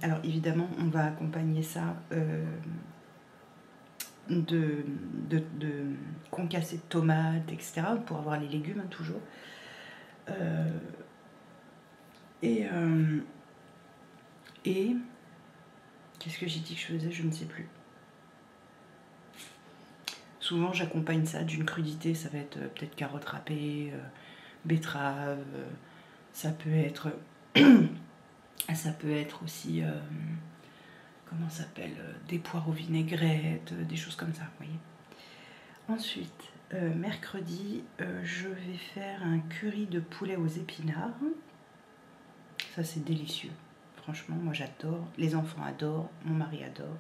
alors évidemment, on va accompagner ça de concassé de tomates, etc. pour avoir les légumes, hein, toujours. Et qu'est-ce que j'ai dit que je faisais? Je ne sais plus. Souvent, j'accompagne ça d'une crudité. Ça va être peut-être carottes râpées, betterave. Ça peut être aussi, comment ça s'appelle, des poires aux vinaigrettes, des choses comme ça, vous voyez. Ensuite, mercredi, je vais faire un curry de poulet aux épinards. Ça, c'est délicieux. Franchement, moi, j'adore. Les enfants adorent. Mon mari adore.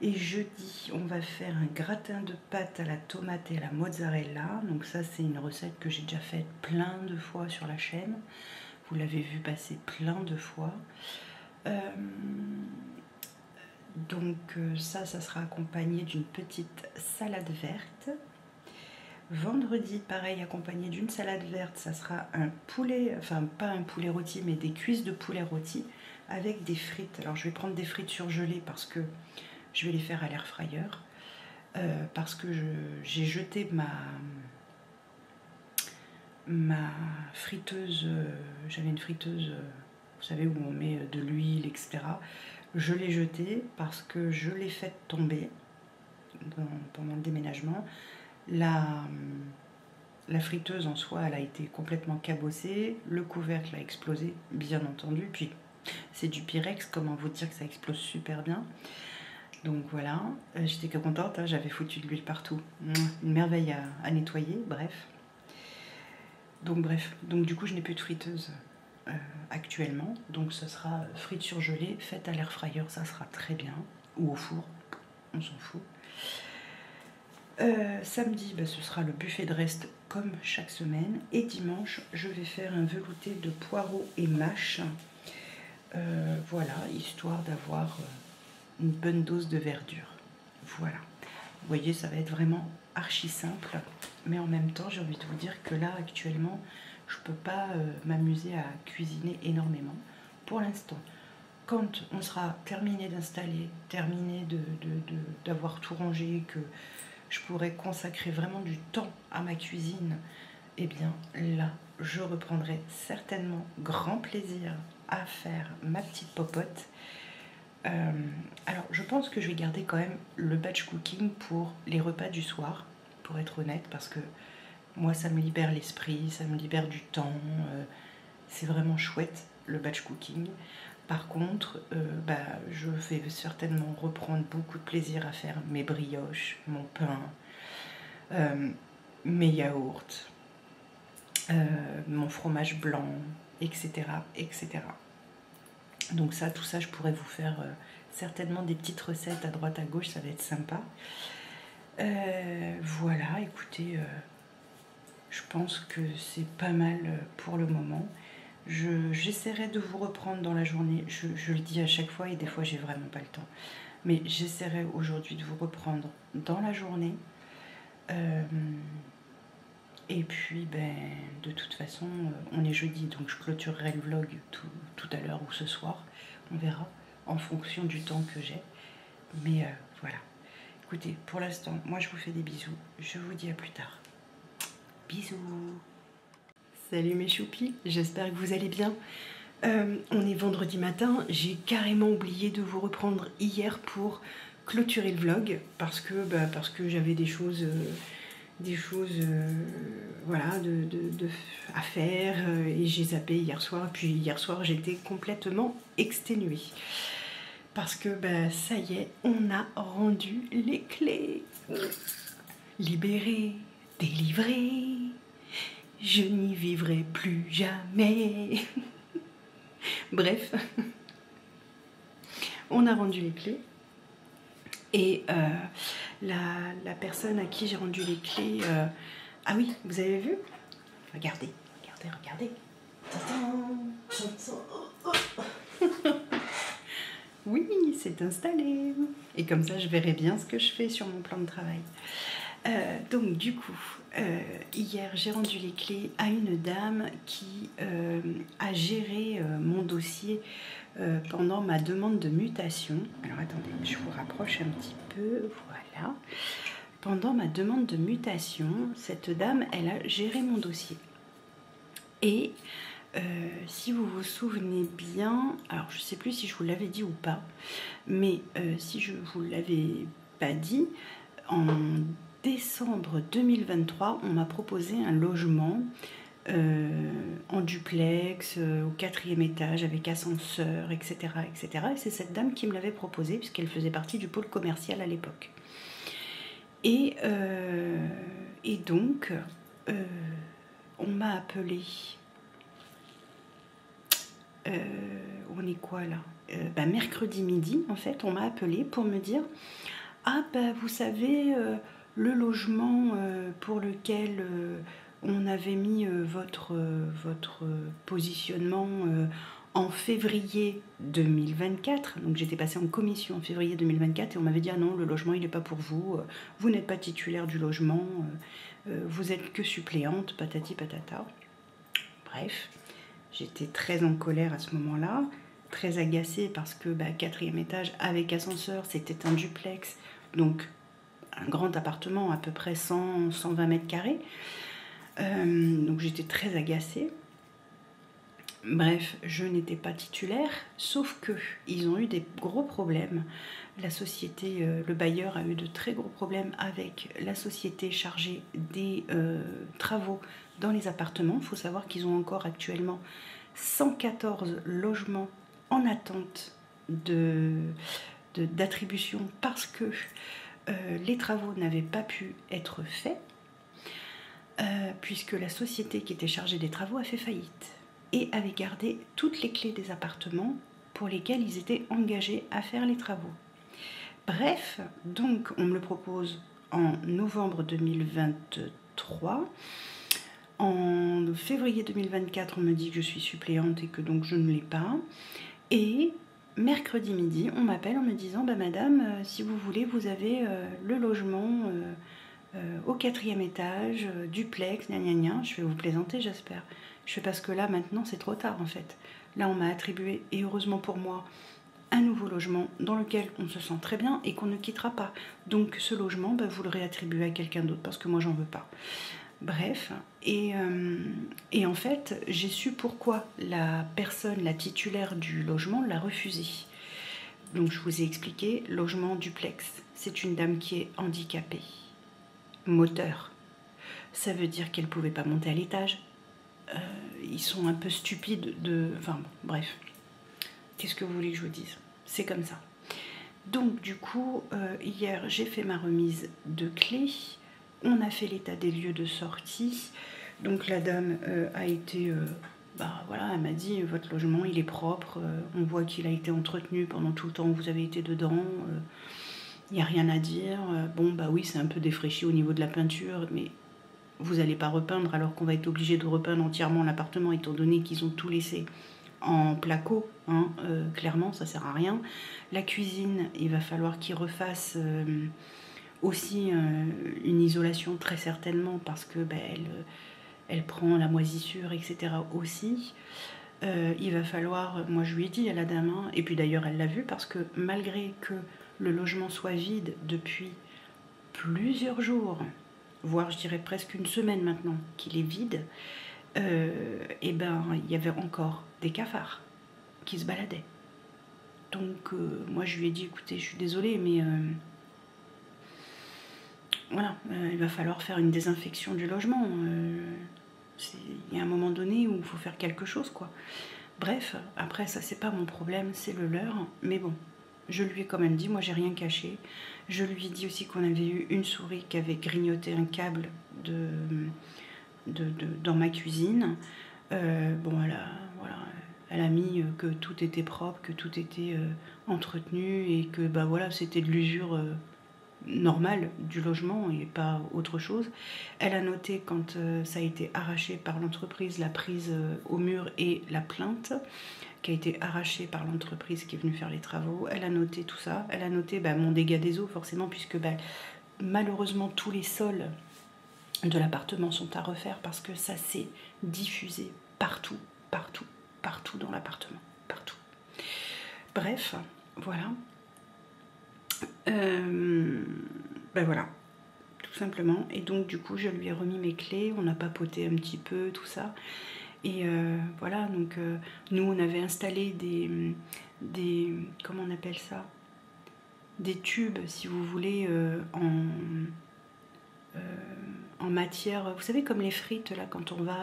Et jeudi, on va faire un gratin de pâtes à la tomate et à la mozzarella. Donc ça, c'est une recette que j'ai déjà faite plein de fois sur la chaîne. Vous l'avez vu passer plein de fois. Donc ça sera accompagné d'une petite salade verte. Vendredi, pareil, accompagné d'une salade verte, ça sera un poulet, enfin pas un poulet rôti, mais des cuisses de poulet rôti avec des frites. Alors je vais prendre des frites surgelées parce que je vais les faire à l'air fryer. Parce que j'ai jeté ma friteuse, j'avais une friteuse, vous savez, où on met de l'huile, etc. Je l'ai jetée parce que je l'ai faite tomber pendant le déménagement. La friteuse en soi, elle a été complètement cabossée, le couvercle a explosé, bien entendu, puis c'est du Pyrex, comment vous dire que ça explose super bien. Donc voilà, j'étais contente, hein, j'avais foutu de l'huile partout. Une merveille à nettoyer, bref. Donc du coup je n'ai plus de friteuse actuellement, donc ce sera frites surgelées, faites à l'air fryer, ça sera très bien, ou au four, on s'en fout. Samedi, ce sera le buffet de reste comme chaque semaine. Et dimanche, je vais faire un velouté de poireaux et mâche. Voilà, histoire d'avoir une bonne dose de verdure. Voilà. Vous voyez, ça va être vraiment archi simple. Mais en même temps, j'ai envie de vous dire que là, actuellement, je ne peux pas m'amuser à cuisiner énormément. Pour l'instant, quand on sera terminé d'installer, terminé d'avoir tout rangé, que je pourrais consacrer vraiment du temps à ma cuisine, et bien là, je reprendrai certainement grand plaisir à faire ma petite popote. Alors, je pense que je vais garder quand même le batch cooking pour les repas du soir, pour être honnête, parce que moi, ça me libère l'esprit, ça me libère du temps. C'est vraiment chouette, le batch cooking. Par contre, je vais certainement reprendre beaucoup de plaisir à faire mes brioches, mon pain, mes yaourts, mon fromage blanc, etc., etc. Donc ça, tout ça, je pourrais vous faire certainement des petites recettes à droite à gauche, ça va être sympa. Voilà, écoutez, je pense que c'est pas mal pour le moment. J'essaierai de vous reprendre dans la journée, je le dis à chaque fois et des fois j'ai vraiment pas le temps. Mais j'essaierai aujourd'hui de vous reprendre dans la journée. Et puis, de toute façon, on est jeudi, donc je clôturerai le vlog tout à l'heure ou ce soir. On verra en fonction du temps que j'ai. Mais voilà. Écoutez, pour l'instant, moi je vous fais des bisous. Je vous dis à plus tard. Bisous. Salut mes choupis, j'espère que vous allez bien. On est vendredi matin, j'ai carrément oublié de vous reprendre hier pour clôturer le vlog parce que j'avais des choses voilà, à faire et j'ai zappé hier soir. Puis hier soir j'étais complètement exténuée parce que ça y est, on a rendu les clés. Libéré, délivré, je n'y vivrai plus jamais. Bref, on a rendu les clés et la personne à qui j'ai rendu les clés... Ah oui, vous avez vu? Regardez, regardez, regardez. Oui, c'est installé. Et comme ça, je verrai bien ce que je fais sur mon plan de travail. Donc du coup, hier j'ai rendu les clés à une dame qui a géré mon dossier pendant ma demande de mutation. Alors attendez, je vous rapproche un petit peu, voilà. Pendant ma demande de mutation, cette dame, elle a géré mon dossier. Et si vous vous souvenez bien, alors je ne sais plus si je vous l'avais dit ou pas, mais si je vous l'avais pas dit, en décembre 2023, on m'a proposé un logement en duplex, au 4e étage, avec ascenseur, etc. etc. Et c'est cette dame qui me l'avait proposé, puisqu'elle faisait partie du pôle commercial à l'époque. Et donc, on m'a appelé. On est quoi là? Mercredi midi, en fait, on m'a appelé pour me dire: ah vous savez, le logement pour lequel on avait mis votre positionnement en février 2024, donc j'étais passée en commission en février 2024 et on m'avait dit: ah non, le logement il n'est pas pour vous, vous n'êtes pas titulaire du logement, vous êtes que suppléante, patati patata. Bref, j'étais très en colère à ce moment-là, très agacée parce que 4e étage avec ascenseur, c'était un duplex, donc un grand appartement, à peu près 100-120 mètres carrés. Donc j'étais très agacée. Bref, je n'étais pas titulaire, sauf que ils ont eu des gros problèmes. La société, le bailleur a eu de très gros problèmes avec la société chargée des travaux dans les appartements. Il faut savoir qu'ils ont encore actuellement 114 logements en attente d'attribution parce que les travaux n'avaient pas pu être faits, puisque la société qui était chargée des travaux a fait faillite et avait gardé toutes les clés des appartements pour lesquels ils étaient engagés à faire les travaux. Bref, donc on me le propose en novembre 2023. En février 2024, on me dit que je suis suppléante et que donc je ne l'ai pas. Et mercredi midi, on m'appelle en me disant bah, madame, si vous voulez, vous avez le logement au 4e étage, duplex, gna gna gna. Je vais vous plaisanter, j'espère. Je fais parce que là, maintenant, c'est trop tard en fait. Là, on m'a attribué, et heureusement pour moi, un nouveau logement dans lequel on se sent très bien et qu'on ne quittera pas. Donc ce logement, bah, vous le réattribuez à quelqu'un d'autre parce que moi, j'en veux pas. Bref, et en fait, j'ai su pourquoi la personne, la titulaire du logement, l'a refusé. Donc je vous ai expliqué, logement duplex, c'est une dame qui est handicapée, moteur. Ça veut dire qu'elle ne pouvait pas monter à l'étage. Ils sont un peu stupides de... Enfin bon, bref. Qu'est-ce que vous voulez que je vous dise? C'est comme ça. Donc du coup, hier, j'ai fait ma remise de clés. On a fait l'état des lieux de sortie. Donc la dame a été... bah voilà, elle m'a dit, votre logement, il est propre. On voit qu'il a été entretenu pendant tout le temps où vous avez été dedans. Il n'y a rien à dire. Bon, bah oui, c'est un peu défraîchi au niveau de la peinture, mais vous n'allez pas repeindre alors qu'on va être obligé de repeindre entièrement l'appartement, étant donné qu'ils ont tout laissé en placo. Hein, clairement, ça sert à rien. La cuisine, il va falloir qu'ils refassent... aussi une isolation très certainement parce que bah, elle prend la moisissure, etc. aussi. Il va falloir, moi je lui ai dit à la dame, hein, et puis d'ailleurs elle l'a vu parce que malgré que le logement soit vide depuis plusieurs jours, voire je dirais presque une semaine maintenant qu'il est vide, et ben il y avait encore des cafards qui se baladaient. Donc moi je lui ai dit, écoutez, je suis désolée, mais... voilà, il va falloir faire une désinfection du logement. Il y a un moment donné où il faut faire quelque chose, quoi. Bref, après, ça, c'est pas mon problème, c'est le leur. Mais bon, je lui ai quand même dit, moi, j'ai rien caché. Je lui ai dit aussi qu'on avait eu une souris qui avait grignoté un câble dans ma cuisine. Bon, voilà, elle a mis que tout était propre, que tout était entretenu et que, bah voilà, c'était de l'usure... normale du logement et pas autre chose. Elle a noté quand ça a été arraché par l'entreprise, la prise au mur et la plainte qui a été arrachée par l'entreprise qui est venue faire les travaux. Elle a noté tout ça. Elle a noté mon dégât des eaux forcément puisque malheureusement tous les sols de l'appartement sont à refaire parce que ça s'est diffusé partout, partout, partout dans l'appartement. Partout. Bref, voilà. Ben voilà, tout simplement. Et donc du coup je lui ai remis mes clés, on a papoté un petit peu tout ça et voilà. Donc nous on avait installé des comment on appelle ça, des tubes si vous voulez en matière, vous savez comme les frites là quand on va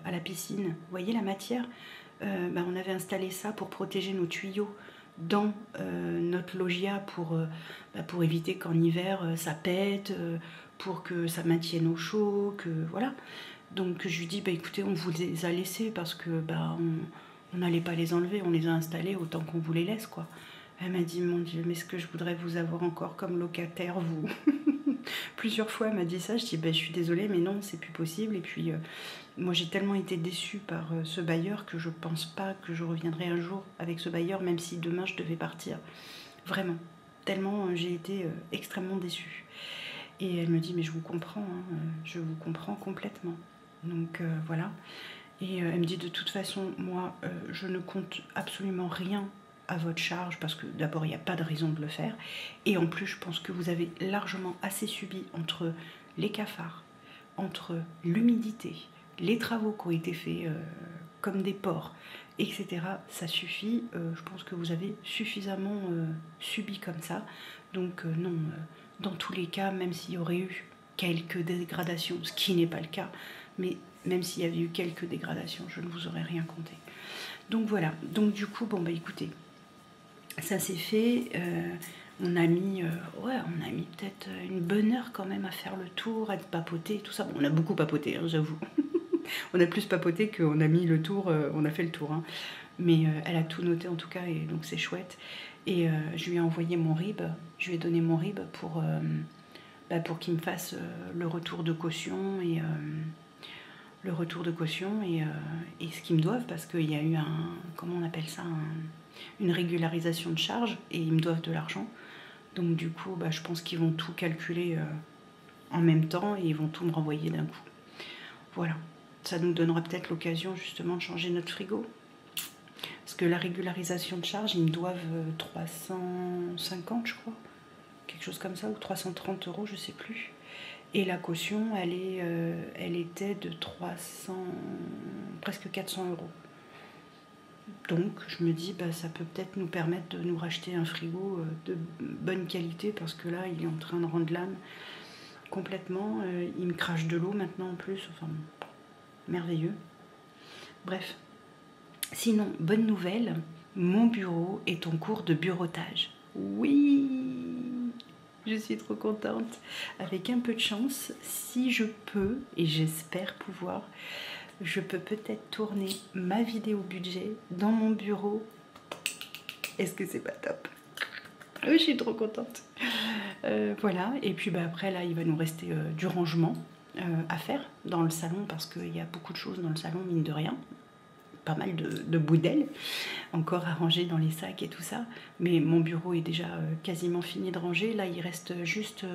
à la piscine, vous voyez la matière, on avait installé ça pour protéger nos tuyaux dans notre loggia pour éviter qu'en hiver ça pète, pour que ça maintienne au chaud, que voilà. Donc je lui dis écoutez, on vous les a laissés parce que on n'allait pas les enlever, on les a installés autant qu'on vous les laisse quoi. Elle m'a dit mon Dieu, mais est-ce que je voudrais vous avoir encore comme locataire vous? Plusieurs fois elle m'a dit ça, je dis je suis désolée mais non c'est plus possible. Et puis moi j'ai tellement été déçue par ce bailleur que je pense pas que je reviendrai un jour avec ce bailleur, même si demain je devais partir. Vraiment, tellement j'ai été extrêmement déçue. Et elle me dit mais je vous comprends, hein, je vous comprends complètement. Donc voilà. Et elle me dit de toute façon moi je ne compte absolument rien à votre charge parce que d'abord il n'y a pas de raison de le faire et en plus je pense que vous avez largement assez subi entre les cafards, entre l'humidité, les travaux qui ont été faits comme des porcs, etc. Ça suffit, je pense que vous avez suffisamment subi comme ça. Donc non, dans tous les cas, même s'il y aurait eu quelques dégradations, ce qui n'est pas le cas, mais même s'il y avait eu quelques dégradations, je ne vous aurais rien compté. Donc voilà, donc du coup, écoutez, ça s'est fait, on a mis peut-être une bonne heure quand même à faire le tour, à papoter, tout ça. Bon, on a beaucoup papoté, hein, j'avoue. On a plus papoté qu'on a mis le tour, on a fait le tour. Hein. Mais elle a tout noté en tout cas, et donc c'est chouette. Et je lui ai envoyé mon RIB, je lui ai donné mon RIB pour qu'il me fasse le retour de caution et ce qu'ils me doivent, parce qu'il y a eu comment on appelle ça, une régularisation de charge, et ils me doivent de l'argent. Donc du coup, je pense qu'ils vont tout calculer en même temps et ils vont tout me renvoyer d'un coup. Voilà, ça nous donnera peut-être l'occasion justement de changer notre frigo. Parce que la régularisation de charge, ils me doivent 350, je crois. Quelque chose comme ça, ou 330 €, je sais plus. Et la caution, elle était de 300, presque 400 €. Donc je me dis, ça peut peut-être nous permettre de nous racheter un frigo de bonne qualité, parce que là, il est en train de rendre l'âme complètement. Il me crache de l'eau maintenant en plus, enfin, merveilleux. Bref. Sinon, bonne nouvelle, mon bureau est en cours de bureautage. Oui, je suis trop contente. Avec un peu de chance, si je peux, et j'espère pouvoir, je peux peut-être tourner ma vidéo budget dans mon bureau. Est-ce que c'est pas top? Je suis trop contente. Voilà, et puis après là, il va nous rester du rangement à faire dans le salon, parce qu'il y a beaucoup de choses dans le salon, mine de rien. Pas mal de boudelles encore à ranger dans les sacs et tout ça, mais mon bureau est déjà quasiment fini de ranger. Là il reste juste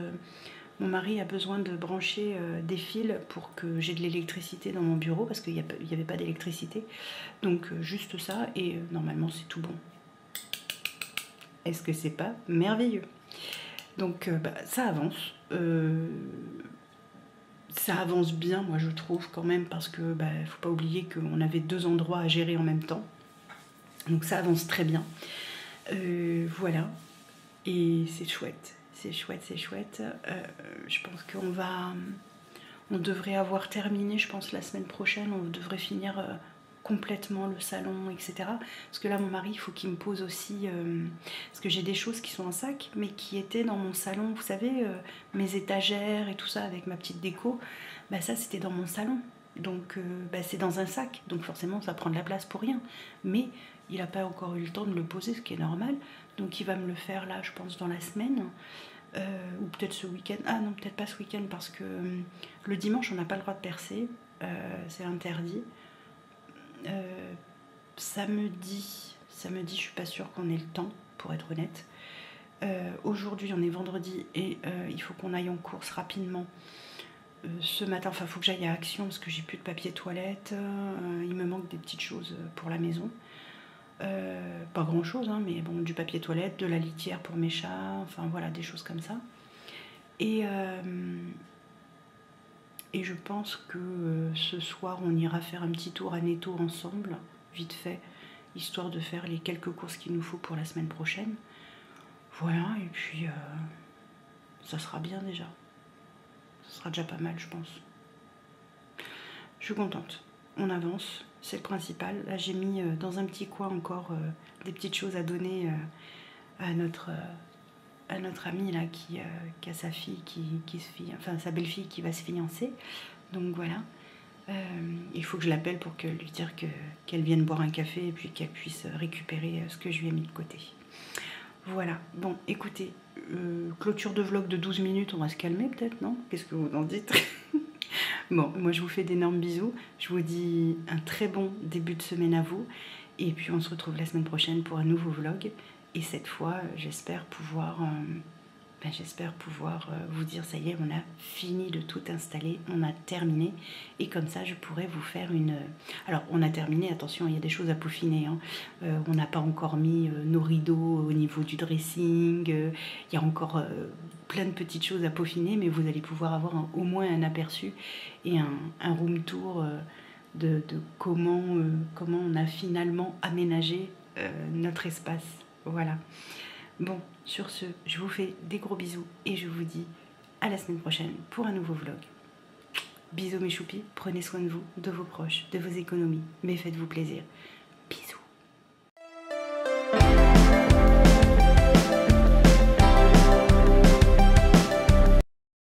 mon mari a besoin de brancher des fils pour que j'ai de l'électricité dans mon bureau, parce qu'il n'y avait pas d'électricité, donc juste ça, et normalement c'est tout bon. Est-ce que c'est pas merveilleux? Donc ça avance. Ça avance bien, moi je trouve, quand même, parce que faut pas oublier qu'on avait 2 endroits à gérer en même temps. Donc ça avance très bien. Voilà. Et c'est chouette. C'est chouette, c'est chouette. Je pense on devrait avoir terminé, je pense, la semaine prochaine. On devrait finir complètement le salon, etc. Parce que là, mon mari, il faut qu'il me pose aussi... parce que j'ai des choses qui sont en sac, mais qui étaient dans mon salon. Vous savez, mes étagères et tout ça, avec ma petite déco. Ça, c'était dans mon salon. Donc, c'est dans un sac. Donc, forcément, ça prend de la place pour rien. Mais il n'a pas encore eu le temps de le poser, ce qui est normal. Donc, il va me le faire, là, je pense, dans la semaine. Ou peut-être ce week-end. Ah non, peut-être pas ce week-end, parce que le dimanche, on n'a pas le droit de percer. C'est interdit. Samedi, je suis pas sûre qu'on ait le temps, pour être honnête. Aujourd'hui, on est vendredi et il faut qu'on aille en course rapidement. Ce matin, enfin, il faut que j'aille à Action parce que j'ai plus de papier toilette. Il me manque des petites choses pour la maison. Pas grand chose, hein, mais bon, du papier toilette, de la litière pour mes chats, enfin voilà, des choses comme ça. Et je pense que ce soir, on ira faire un petit tour à Netto ensemble, vite fait, histoire de faire les quelques courses qu'il nous faut pour la semaine prochaine. Voilà, et puis ça sera bien déjà. Ça sera déjà pas mal, je pense. Je suis contente. On avance, c'est le principal. Là, j'ai mis dans un petit coin encore des petites choses à donner à notre amie là qui a sa fille enfin sa belle-fille qui va se fiancer. Donc voilà. Il faut que je l'appelle pour lui dire qu'elle vienne boire un café et puis qu'elle puisse récupérer ce que je lui ai mis de côté. Voilà. Bon, écoutez, clôture de vlog de 12 minutes, on va se calmer peut-être, non? Qu'est-ce que vous en dites? Bon, moi je vous fais d'énormes bisous. Je vous dis un très bon début de semaine à vous. Et puis on se retrouve la semaine prochaine pour un nouveau vlog. Et cette fois, j'espère pouvoir vous dire, ça y est, on a fini de tout installer, on a terminé. Et comme ça, je pourrais vous faire une... Alors, on a terminé, attention, il y a des choses à peaufiner. Hein. On n'a pas encore mis nos rideaux au niveau du dressing. Il y a encore plein de petites choses à peaufiner, mais vous allez pouvoir avoir au moins un aperçu et un room tour de comment on a finalement aménagé notre espace. Voilà. Bon, sur ce, je vous fais des gros bisous et je vous dis à la semaine prochaine pour un nouveau vlog. Bisous mes choupis, prenez soin de vous, de vos proches, de vos économies, mais faites-vous plaisir. Bisous.